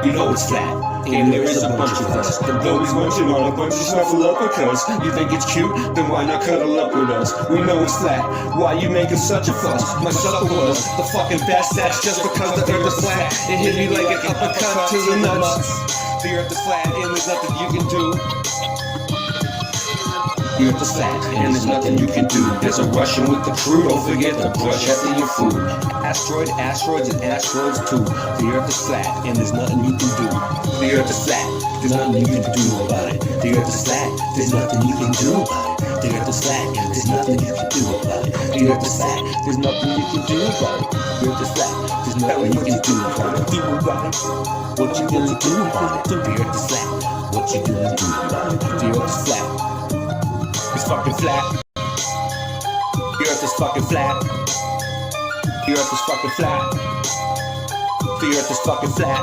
You know it's flat, and there is a bunch of us. Though he's munching on a bunch of snuffle up because you think it's cute, then why not cuddle up with us? We know it's flat, why you making such a fuss? My supper was the fucking best, that's just because the earth is flat. It hit me like an uppercut to the nuts. The earth is flat, and there's nothing you can do. The earth is flat, and there's nothing you can do. There's a Russian with the crew, don't forget to brush after your food. Asteroids, and asteroids too. The earth is flat, and there's nothing you can do. The earth is flat, there's nothing you can do about it. The earth is flat, there's nothing you can do about it. The earth is flat, there's nothing you can do about it. The earth is flat, there's nothing you can do about it. The earth is flat, there's nothing you can do about it. What you gonna do about it? The earth is flat, what you gonna do about it? The earth is flat. It's fucking flat. The earth is fucking flat. The earth is fucking flat. The earth is fucking flat.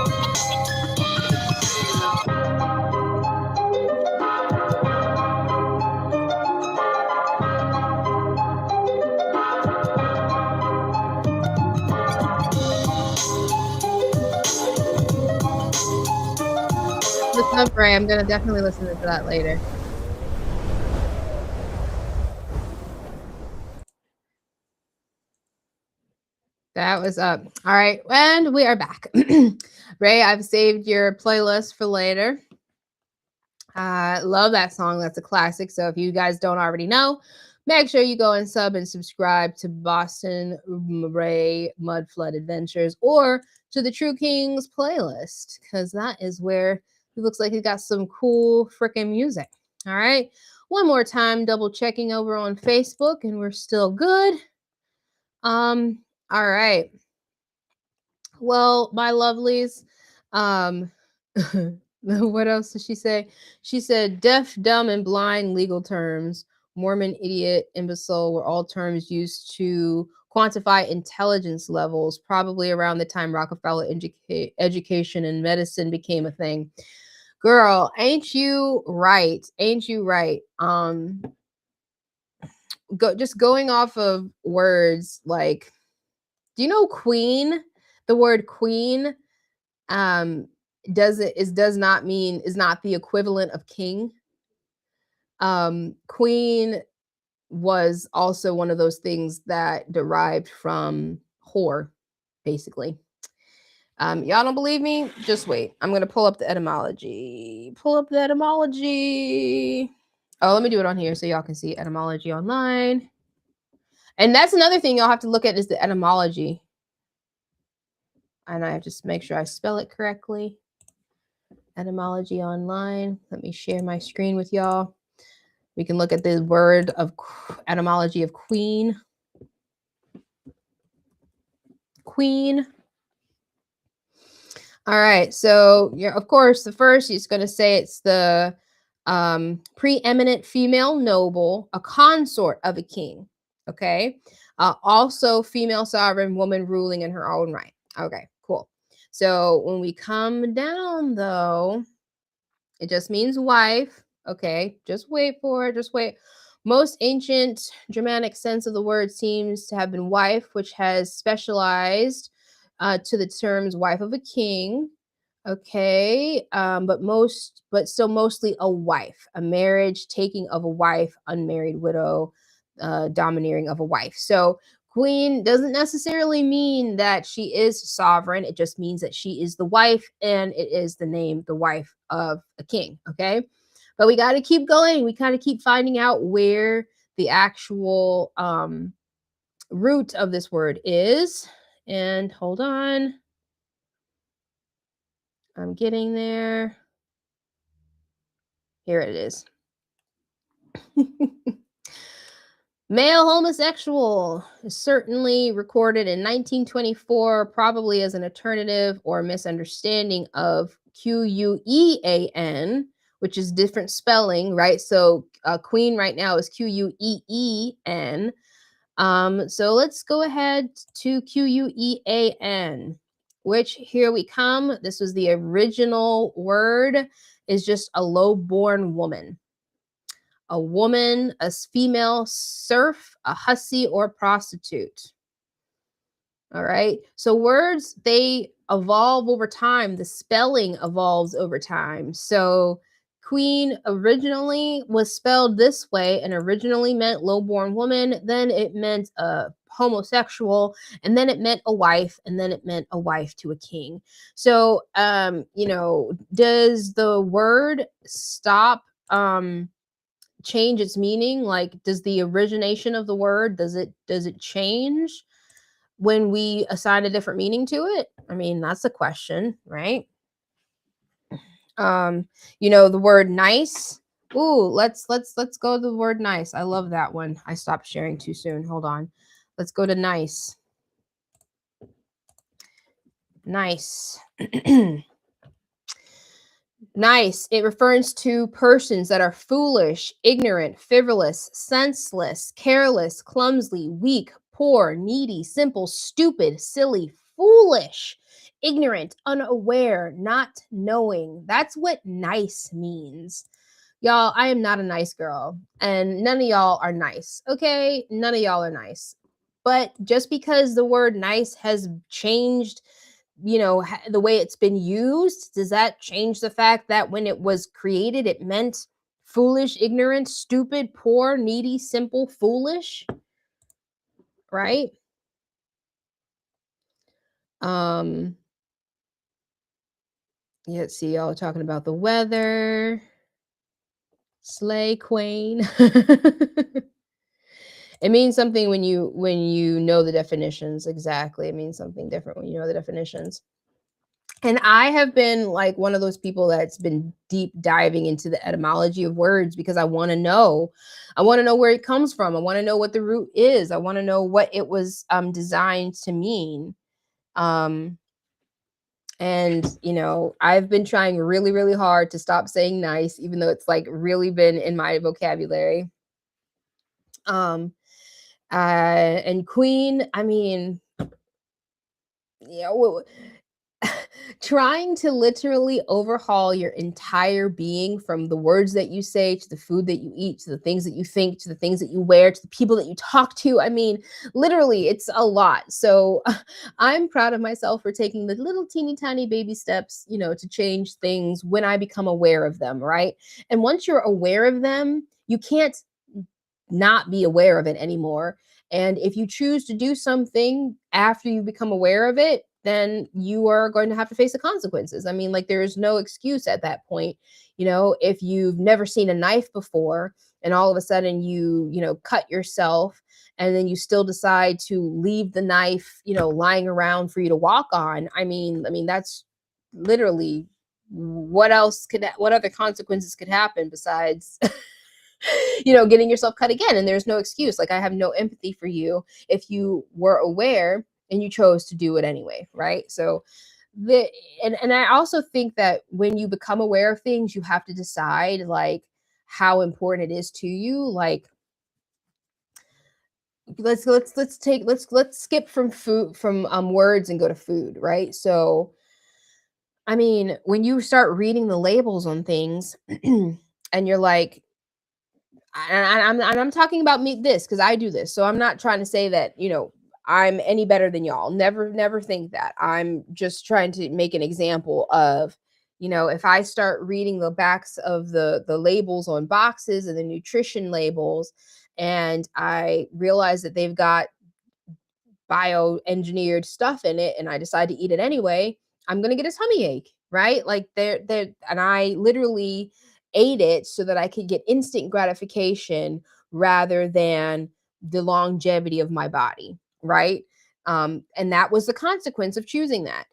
What's up, Ray? I'm gonna definitely listen to that later. That was up. All right, and we are back. Ray, I've saved your playlist for later. I love that song. That's a classic. So if you guys don't already know, make sure you go and sub and subscribe to Boston Ray Mud Flood Adventures or to the True Kings playlist, because that is where it looks like he got some cool freaking music. All right. One more time, double checking over on Facebook, and we're still good. All right. Well, my lovelies, what else did she say? She said deaf, dumb, and blind legal terms, Mormon, idiot, imbecile were all terms used to quantify intelligence levels, probably around the time Rockefeller education and medicine became a thing. Girl, ain't you right? Ain't you right? Just going off of words like, do you know queen? The word queen is not the equivalent of king. Queen was also one of those things that derived from whore, basically. Y'all don't believe me? Just wait. I'm gonna pull up the etymology. Oh, let me do it on here so y'all can see etymology online. And that's another thing y'all have to look at is the etymology. And I have to make sure I spell it correctly. Etymology online. Let me share my screen with y'all. We can look at the word of etymology of queen. Queen. All right. So you're, of course, the first is going to say it's the preeminent female noble, a consort of a king. Okay. Also, female sovereign woman ruling in her own right. Okay, cool. So when we come down, though, it just means wife. Okay, just wait for it. Just wait. Most ancient Germanic sense of the word seems to have been wife, which has specialized to the terms wife of a king. Okay, but still mostly a wife, a marriage, taking of a wife, unmarried widow, domineering of a wife. So queen doesn't necessarily mean that she is sovereign. It just means that she is the wife, and it is the name, the wife of a king. Okay, but we got to keep going. We kind of keep finding out where the actual root of this word is. And hold on. I'm getting there. Here it is. Male homosexual is certainly recorded in 1924, probably as an alternative or misunderstanding of Quean, which is different spelling, right? So queen right now is Queen. So let's go ahead to Quean, which here we come. This was the original word, is just a low-born woman. A woman, a female serf, a hussy, or prostitute. All right. So words, they evolve over time. The spelling evolves over time. So queen originally was spelled this way and originally meant low-born woman. Then it meant a homosexual, and then it meant a wife, and then it meant a wife to a king. So, does the word stop change its meaning? Like, does the origination of the word, does it change when we assign a different meaning to it? I mean, that's a question, right? The word nice. Ooh, let's go to the word nice. I love that one. I stopped sharing too soon. Hold on. Let's go to nice. Nice. Nice. It refers to persons that are foolish, ignorant, frivolous, senseless, careless, clumsy, weak, poor, needy, simple, stupid, silly, foolish, ignorant, unaware, not knowing. That's what nice means. Y'all, I am not a nice girl, and none of y'all are nice. Okay? None of y'all are nice. But just because the word nice has changed, the way it's been used, does that change the fact that when it was created, it meant foolish, ignorant, stupid, poor, needy, simple, foolish? Right? Let's see, y'all talking about the weather. Slay queen. It means something when you know the definitions. Exactly. It means something different when you know the definitions. And I have been like one of those people that's been deep diving into the etymology of words because I want to know. I want to know where it comes from. I want to know what the root is. I want to know what it was designed to mean. And I've been trying really, really hard to stop saying nice, even though it's like really been in my vocabulary. And queen, I mean, trying to literally overhaul your entire being, from the words that you say to the food that you eat to the things that you think to the things that you wear to the people that you talk to. I mean, literally, it's a lot. So I'm proud of myself for taking the little teeny tiny baby steps, to change things when I become aware of them, right? And once you're aware of them, you can't not be aware of it anymore. And if you choose to do something after you become aware of it, then you are going to have to face the consequences. I mean, like, there's no excuse at that point. If you've never seen a knife before and all of a sudden you cut yourself, and then you still decide to leave the knife, lying around for you to walk on. I mean, that's literally what other consequences could happen besides you know, getting yourself cut again? And there's no excuse. Like, I have no empathy for you if you were aware and you chose to do it anyway, right? So and I also think that when you become aware of things, you have to decide like how important it is to you. Like, let's skip from words and go to food, right? So I mean, when you start reading the labels on things and you're like, and I'm talking about me this because I do this. So I'm not trying to say that, you know, I'm any better than y'all. Never think that. I'm just trying to make an example of, you know, if I start reading the backs of the labels on boxes and the nutrition labels, and I realize that they've got bioengineered stuff in it and I decide to eat it anyway, I'm going to get a tummy ache, right? Like and I literally ate it so that I could get instant gratification rather than the longevity of my body, right? And that was the consequence of choosing that.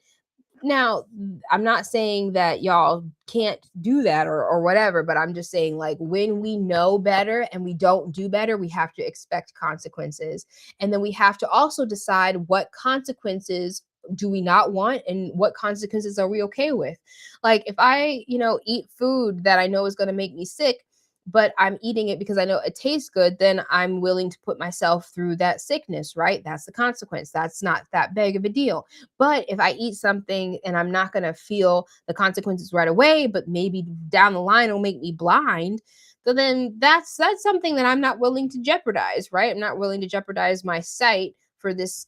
Now, I'm not saying that y'all can't do that or whatever, but I'm just saying, like, when we know better and we don't do better, we have to expect consequences. And then we have to also decide what consequences do we not want and what consequences are we okay with. Like, if I, you know, eat food that I know is going to make me sick, but I'm eating it because I know it tastes good, then I'm willing to put myself through that sickness, right? That's the consequence. That's not that big of a deal. But if I eat something and I'm not going to feel the consequences right away, but maybe down the line it'll make me blind, so then that's something that I'm not willing to jeopardize, right? I'm not willing to jeopardize my sight for this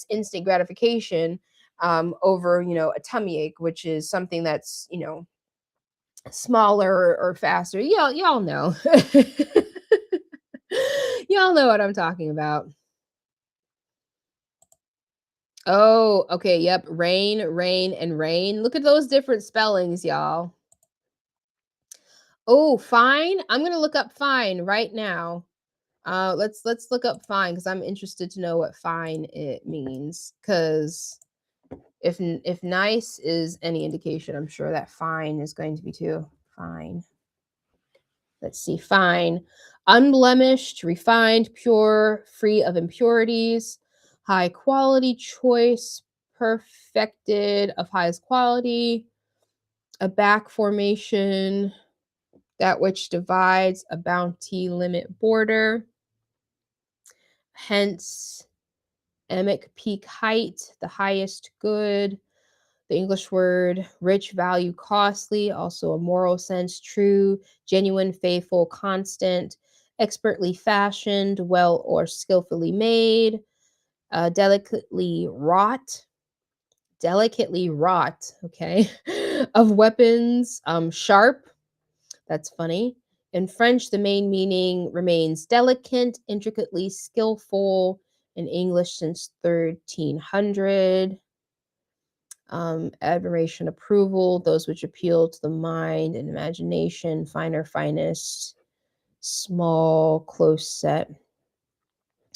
instant gratification over, you know, a tummy ache, which is something that's, you know, smaller or faster. Y'all know. Y'all know what I'm talking about. Oh, okay. Yep. Rain, and rain. Look at those different spellings, y'all. Oh, fine. I'm going to look up fine right now. Let's look up fine because I'm interested to know what fine it means. Because if nice is any indication, I'm sure that fine is going to be too. Fine. Let's see. Fine. Unblemished, refined, pure, free of impurities, high quality choice, perfected, of highest quality, a back formation, that which divides a bounty limit border, hence emic peak height, the highest good, the English word rich, value, costly, also a moral sense, true, genuine, faithful, constant, expertly fashioned, well or skillfully made, delicately wrought, okay, of weapons, sharp, that's funny. In French, the main meaning remains delicate, intricately skillful. In English, since 1300. Admiration, approval, those which appeal to the mind and imagination, finer, finest, small, close set,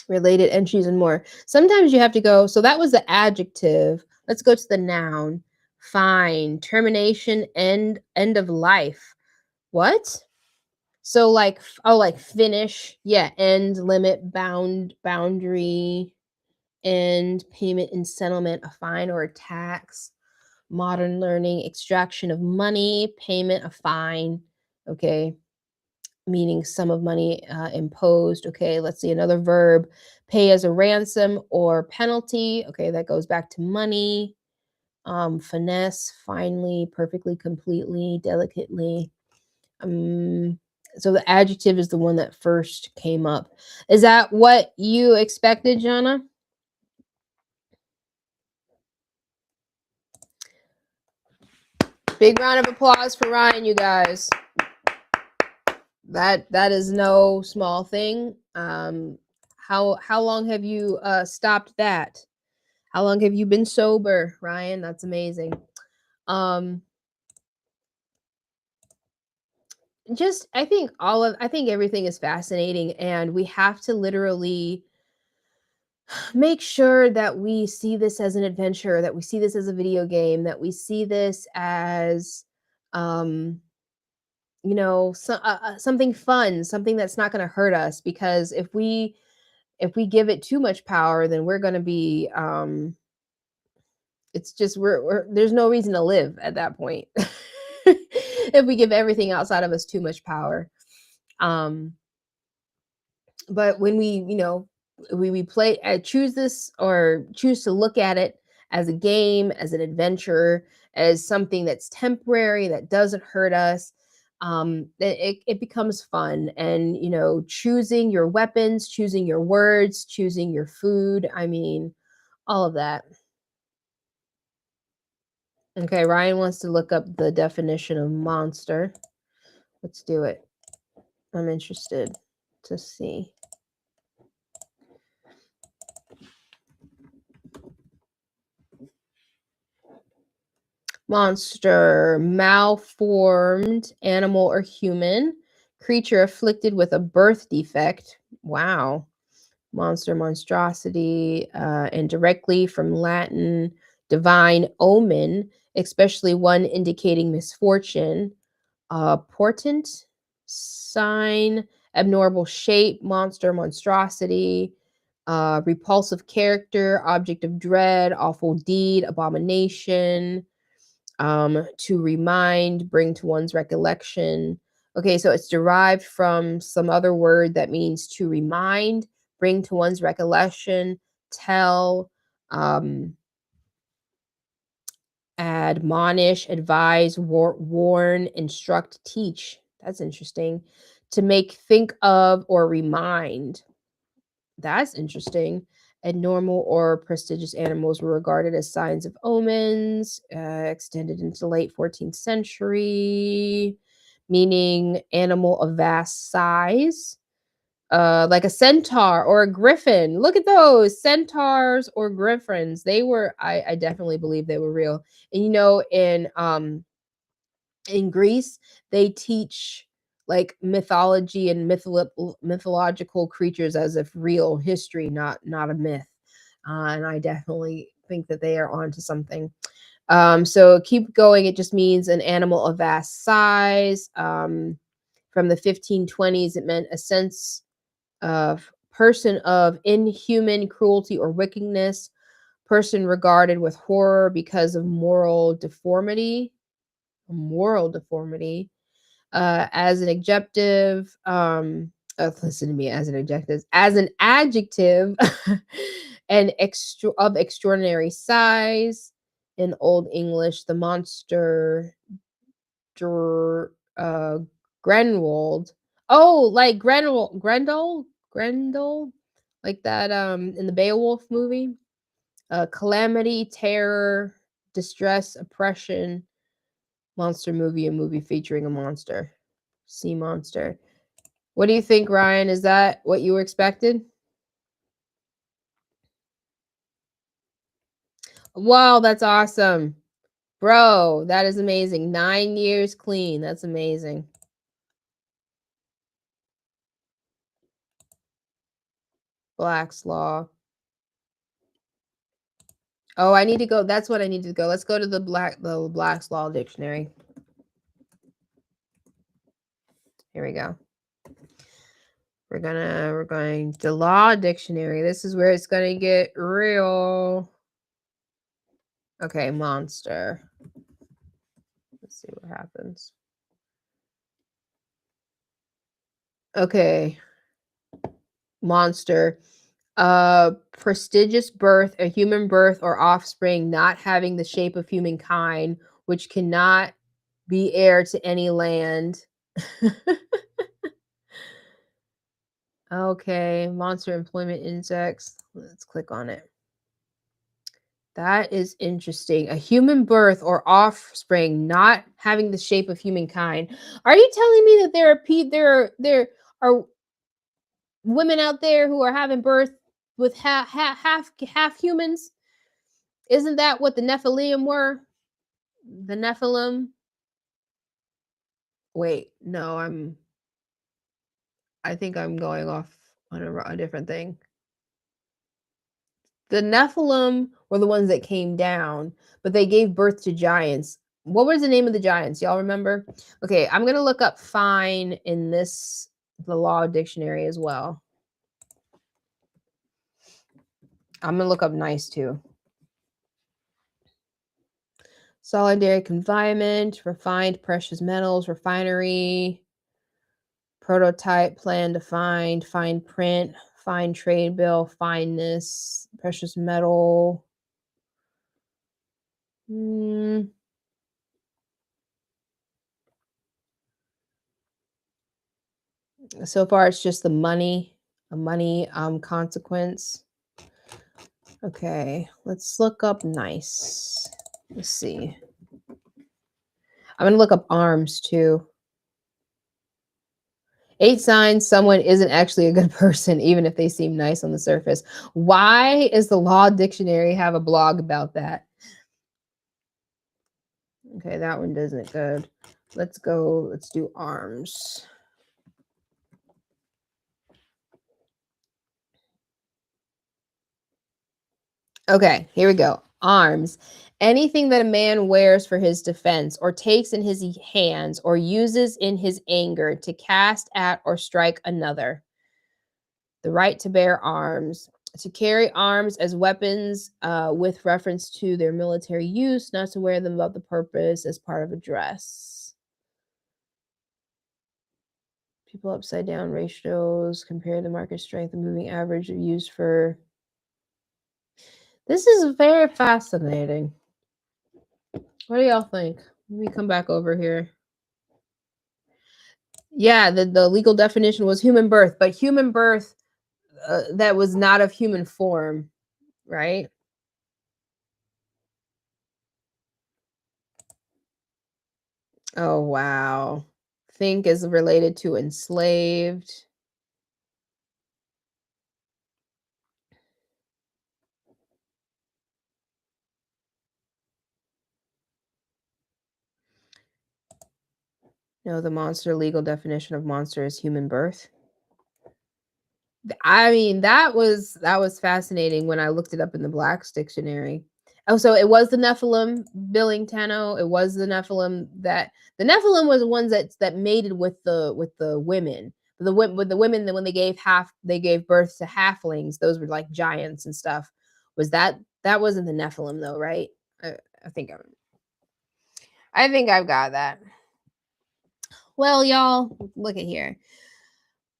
related entries, and more. Sometimes you have to go, so that was the adjective. Let's go to the noun. Fine, termination, end of life. What? So like, oh, like finish, yeah, end, limit, boundary, end, payment and settlement, a fine or a tax, modern learning, extraction of money, payment, a fine, okay, meaning sum of money imposed, okay. Let's see another verb, pay as a ransom or penalty, okay, that goes back to money, finesse, finely, perfectly, completely, delicately. So the adjective is the one that first came up. Is that what you expected, Jana? Big round of applause for Ryan, you guys. That is no small thing. How long have you stopped that? How long have you been sober, Ryan? That's amazing. Just I think everything is fascinating, and we have to literally make sure that we see this as an adventure, that we see this as a video game, that we see this as You know, something fun, something that's not going to hurt us, because if we give it too much power, then we're going to be it's just we're there's no reason to live at that point. If we give everything outside of us too much power. But when we, you know, we play, choose this, or choose to look at it as a game, as an adventure, as something that's temporary, that doesn't hurt us, it becomes fun. And, you know, choosing your weapons, choosing your words, choosing your food, I mean, all of that. Okay, Ryan wants to look up the definition of monster. Let's do it. I'm interested to see. Monster, malformed animal or human, creature afflicted with a birth defect. Wow. Monster, monstrosity, and directly from Latin, divine omen, especially one indicating misfortune. Portent, sign, abnormal shape, monster, monstrosity, repulsive character, object of dread, awful deed, abomination, to remind, bring to one's recollection. Okay, so it's derived from some other word that means to remind, bring to one's recollection, tell, admonish, advise, warn, instruct, teach. That's interesting. To make, think of, or remind. That's interesting. Abnormal or prestigious animals were regarded as signs of omens, extended into the late 14th century, meaning animal of vast size, like a centaur or a griffin. Look at those centaurs or griffins. They were, I definitely believe they were real. And you know, in Greece, they teach like mythology and mythological creatures as if real history, not a myth. And I definitely think that they are onto something. So keep going. It just means an animal of vast size. From the 1520s, it meant a sense of person of inhuman cruelty or wickedness, person regarded with horror because of moral deformity. As an adjective, listen to me, as an adjective, and of extraordinary size. In Old English, the monster, Grenwold. Oh, like Grendel, like that in the Beowulf movie. Calamity, terror, distress, oppression. Monster movie, a movie featuring a monster. Sea monster. What do you think, Ryan? Is that what you were expected? Wow, that's awesome. Bro, that is amazing. 9 years clean. That's amazing. Black's Law. Oh, I need to go. That's what I need to go. Let's go to the Black's Law dictionary. Here we go. We're going to law dictionary. This is where it's gonna get real. Okay, monster. Let's see what happens. Okay. Monster. Prestigious birth, a human birth or offspring not having the shape of humankind, which cannot be heir to any land. Okay, monster employment insects. Let's click on it. That is interesting. A human birth or offspring not having the shape of humankind. Are you telling me that there are women out there who are having birth with half humans? Isn't that what the Nephilim were? The Nephilim. Wait, no, I think I'm going off on a different thing. The Nephilim were the ones that came down, but they gave birth to giants. What was the name of the giants? Y'all remember? Okay, I'm gonna look up fine in the law dictionary as well. I'm gonna look up nice too. Solidary confinement, refined precious metals, refinery, prototype, plan defined, fine print, fine trade bill, fineness, precious metal. So far, it's just a money consequence. Okay, let's look up nice. Let's see. I'm gonna look up arms too. 8 signs someone isn't actually a good person, even if they seem nice on the surface. Why is the Law Dictionary have a blog about that? Okay, that one doesn't good. Let's do arms. Okay, here we go. Arms. Anything that a man wears for his defense or takes in his hands or uses in his anger to cast at or strike another. The right to bear arms. To carry arms as weapons with reference to their military use, not to wear them without the purpose as part of a dress. People upside down ratios, compare the market strength and moving average used for... This is very fascinating. What do y'all think? Let me come back over here. Yeah, the legal definition was human birth, but human birth that was not of human form, right? Oh, wow. Think is related to enslaved. No, the monster legal definition of monster is human birth. I mean, that was fascinating when I looked it up in the Black's dictionary. Oh, so it was the Nephilim, Billing Tano. It was the Nephilim the Nephilim was the ones that mated with the women. With the women that when they gave birth to halflings, those were like giants and stuff. Was that wasn't the Nephilim though, right? I think I've got that. Well, y'all, look at here.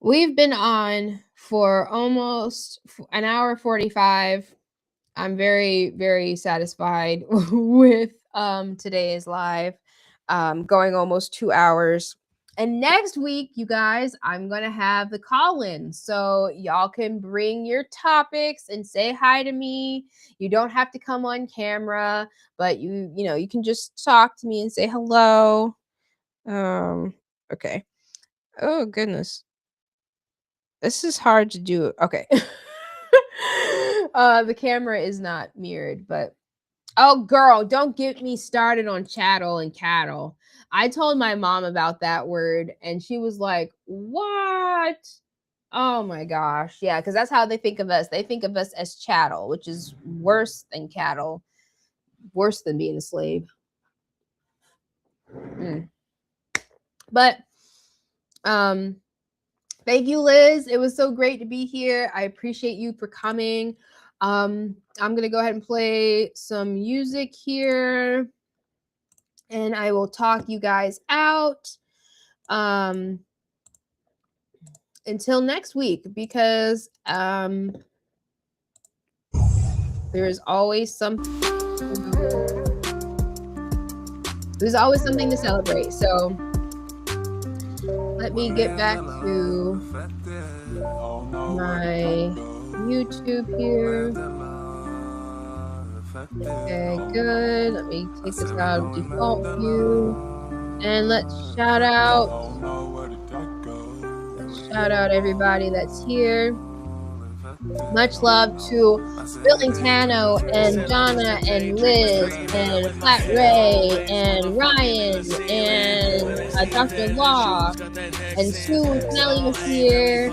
We've been on for almost an hour 45. I'm very, very satisfied with today's live, going almost 2 hours. And next week, you guys, I'm going to have the call-in. So y'all can bring your topics and say hi to me. You don't have to come on camera, but you can just talk to me and say hello. Okay. Oh, goodness. This is hard to do. Okay. The camera is not mirrored, but oh, girl, don't get me started on chattel and cattle. I told my mom about that word and she was like, what? Oh my gosh. Yeah, because that's how they think of us. They think of us as chattel, which is worse than cattle, worse than being a slave. But thank you, Liz. It was so great to be here. I appreciate you for coming. I'm going to go ahead and play some music here. And I will talk you guys out until next week, because there's always something to celebrate. So let me get back to my YouTube here. Okay, good. Let me take this out of default view. And let's shout out everybody that's here. Much love to Billing Tano and Donna and Liz and Flat Ray and Ryan and Dr. Law and Sue and Snelly was here.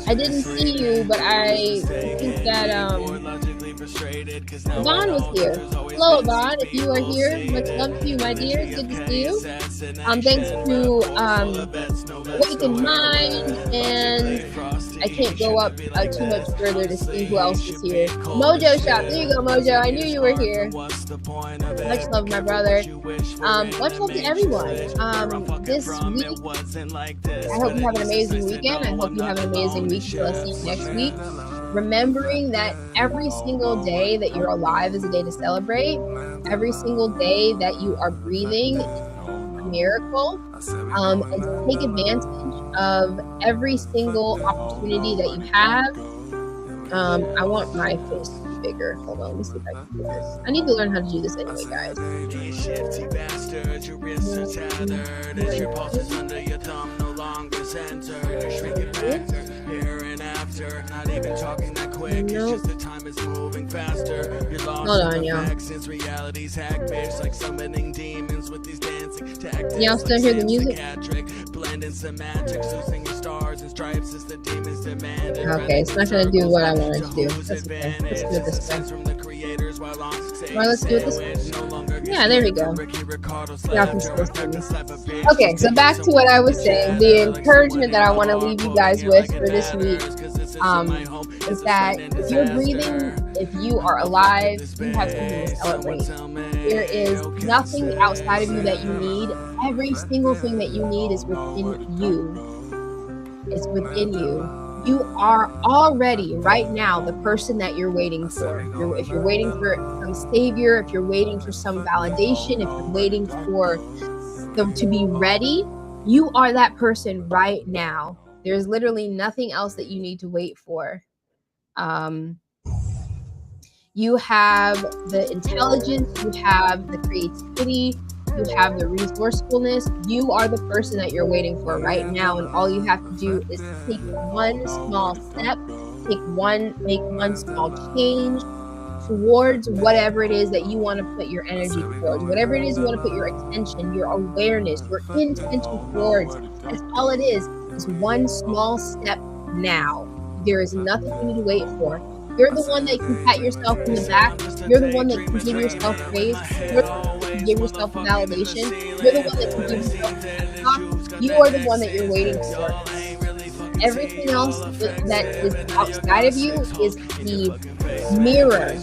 I didn't see you, but I think that Yvonne was here. Hello, Yvonne. If you are here, much love to you, my dear. Good to see you. Thanks to Awakened Mind, and I can't go up too much further to see who else is here. Mojo Shop. There you go, Mojo. I knew you were here. Much love, my brother. Much love to everyone. This week, I hope you have an amazing weekend. I hope you have an amazing week until I see you next week. Remembering that every single day that you're alive is a day to celebrate. Every single day that you are breathing is a miracle. And to take advantage of every single opportunity that you have. I want my face to be bigger. Hold on, let me see if I can do this. I need to learn how to do this anyway, guys. Not even talking that quick. Nope. It's just the time is moving faster. You're lost. Hold on, y'all. Since reality's hack, bitch, like summoning demons with these dancing tactics. Y'all still hear the music? Blending semantics, losing your stars and stripes as the demons demand. Okay, it's not gonna do what I wanted to do. That's okay. Let's do it this way. Well, let's do it this way. Yeah, there we go. Y'all can still see me. Okay, so back to what I was saying. The encouragement that I want to leave you guys with for this week is that if you're breathing, if you are alive, you have something to celebrate. There is nothing outside of you that you need. Every single thing that you need is within you. It's within you. You are already, right now, the person that you're waiting for. If you're waiting for some savior, if you're waiting for some validation, if you're waiting for them to be ready, you are that person right now. There's literally nothing else that you need to wait for. You have the intelligence, you have the creativity, you have the resourcefulness. You are the person that you're waiting for right now, and all you have to do is take one small step, make one small change towards whatever it is that you want to put your energy towards, whatever it is you want to put your attention, your awareness, your intention towards. That's all it is one small step now. There is nothing you need to wait for. You're the one that can pat yourself in the back. You're the one that can give yourself praise. You're the one that can give yourself validation. You're the one that can give yourself talk. You are the one that you're waiting for. Everything else that is outside of you is the mirror,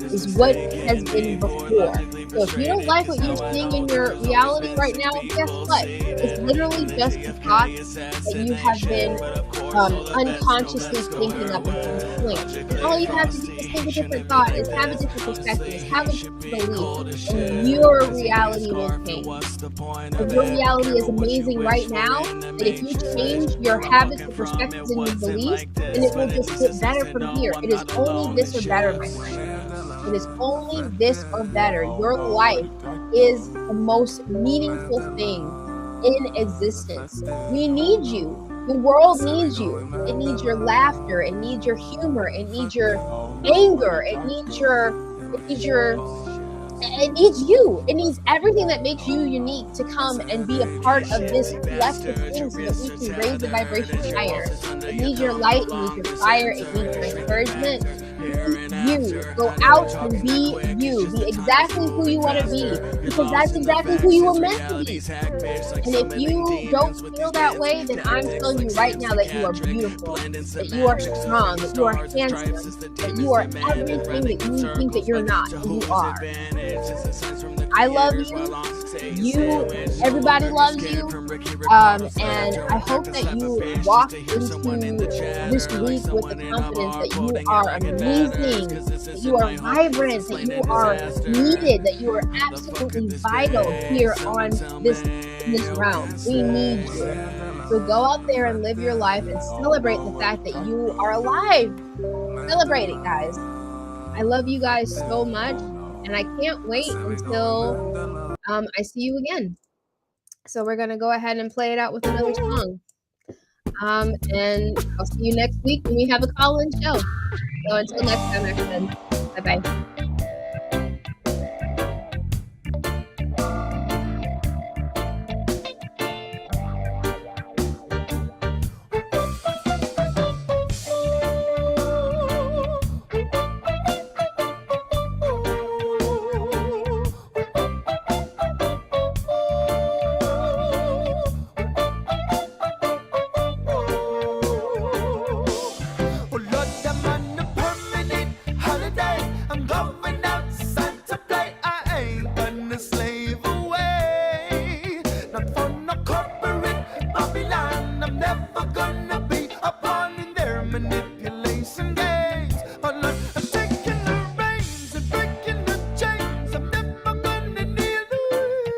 is what has been before. So if you don't like what you're seeing in your reality right now, guess what? It's literally just the thoughts that you have been unconsciously thinking up until this point. And all you have to do is think a different thought, is have a different perspective, is have a different belief, and your reality will change. If your reality is amazing right now, and if you change your habits, your perspectives, and your beliefs, then it will just get better from here. It is only this or better, my friend. It is only this or better. Your life is the most meaningful thing in existence. We need you. The world needs you. It needs your laughter. It needs your humor. It needs your anger. It needs you. It needs everything that makes you unique to come and be a part of this collective thing so that we can raise the vibration higher. It needs your light. It needs your fire. It needs your encouragement. You go out and be you. Be exactly who you want to be, because that's exactly who you were meant to be. And if you don't feel that way, then I'm telling you right now that you are beautiful, that you are strong, that you are handsome, that you are everything that you think that you're not, and you are. I love you. Everybody loves you. And I hope that you walk into this week with the confidence that you are amazing, that you are vibrant, that you are needed, that you are absolutely vital here on this round. We need you. So go out there and live your life and celebrate the fact that you are alive. Celebrate it, guys. I love you guys so much, and I can't wait until I see you again. So we're gonna go ahead and play it out with another song. And I'll see you next week when we have a call-in show. So until next time, everyone. Bye-bye. slave away. Not for no corporate Babylon. I'm never gonna be a pawn in their manipulation games. Oh Lord, I'm taking the reins and breaking the chains. I'm never gonna kneel away.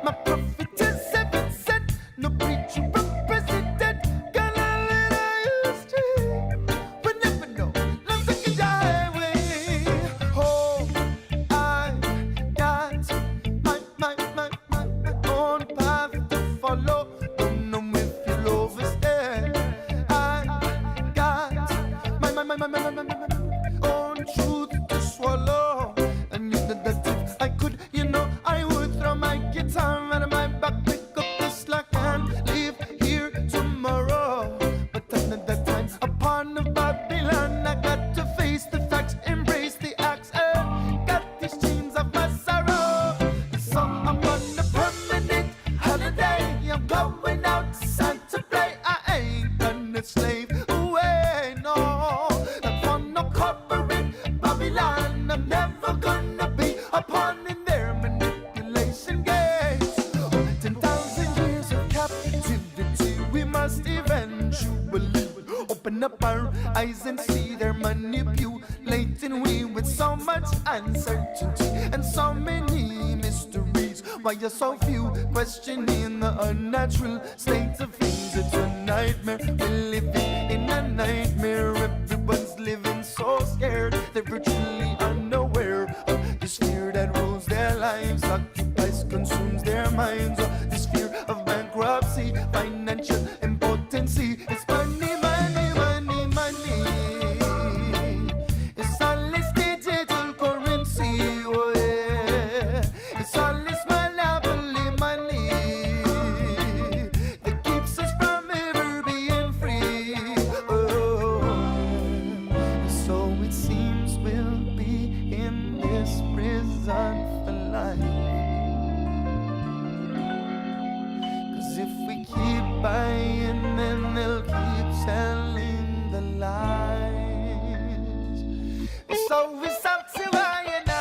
My prophet is heaven sent. No preacher or president gonna let us stray. We never know. Love the highway. Oh, I got my own path to follow. Don't know if you'll overstay. I got my own truth to swallow. And you know that if I could, you know, I would throw my guitar out of my back, pick up the slack and leave here tomorrow. But another time, upon of Babylon, I got to face the facts, embrace the acts, got these chains of my sorrow. So I'm on a permanent holiday. I'm going outside to play. I ain't gonna slave away, no. Not for no corporate Babylon. I'm never gonna be a pawn in their manipulation games. 10,000 years of captivity, we must eventually open up our eyes and see they're manipulating we with so much uncertainty and so many mysteries. Why are so few questioning the unnatural state of things? It's a nightmare. We're living in a nightmare. Everyone's living so scared. They're virtually unaware of this fear that rules their lives, occupies, consumes their minds. This fear of bankruptcy, financial impotency. It's money, money, money, money. It's all this digital currency, oh yeah. It's all this monopoly money that keeps us from ever being free. Oh, so it seems we'll be in this prison for life. 'Cause if we keep buying, then they'll keep selling the lies. So it's up to I and I.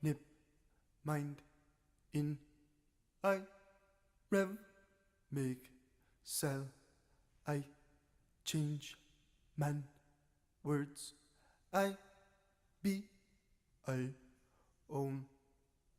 Nip, mind, in, I, rev, make, sell, I, change, man, words, I, be, I, own,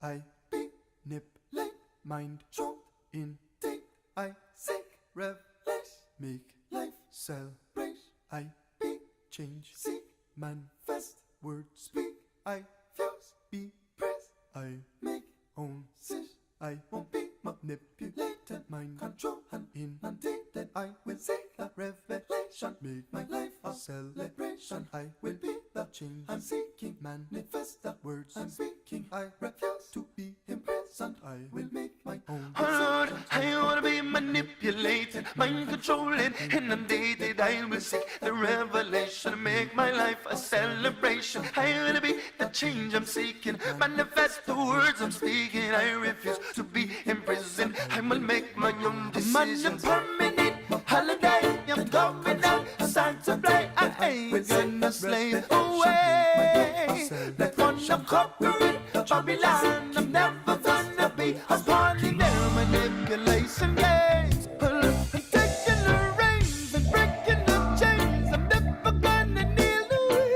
I, be, nip, like, mind, show, in, take, I, seek, rev, less, make, life, sell, praise, I, be, change, seek, manifest, words, speak, I, fuse, be, press, I, make, own, sis, I won't be manipulated, mind control, and inundated. I will seek the revelation, make my life a celebration. I will be the change I'm seeking, manifest the words I'm speaking. I refuse to be imprisoned, I will make my own decisions. I wanna be manipulated, mind controlling, inundated. I will seek the revelation, make my life a celebration. I wanna be the change I'm seeking, manifest the words I'm speaking. I refuse to be imprisoned, I will make my own decisions. I'm on a permanent holiday, I'm going outside to play. I ain't gonna slave away. Like one of corporate Babylon, I'm never gonna be a pawn in their manipulation games. I'm taking the reins and breaking the chains. I'm never gonna kneel away.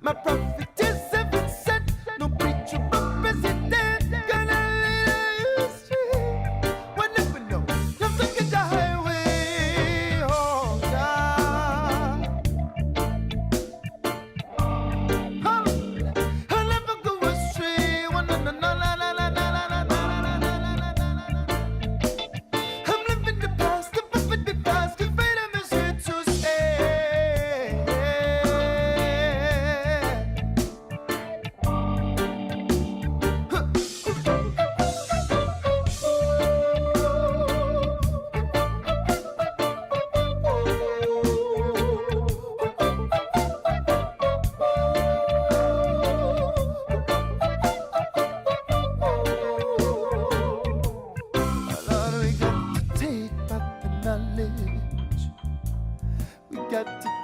My prophet is heaven sent. No preacher or president gonna lead us astray. We'll never know. Love to get the highway. Oh God. I'll never go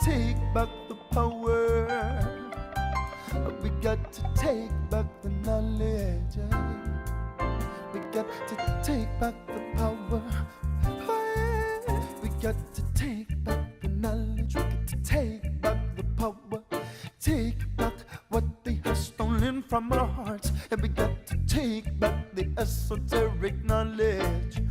take back the power. We got to take back the knowledge. We got to take back the power. We got to take back the knowledge. We got to take back the power. Take back what they have stolen from our hearts. And we got to take back the esoteric knowledge.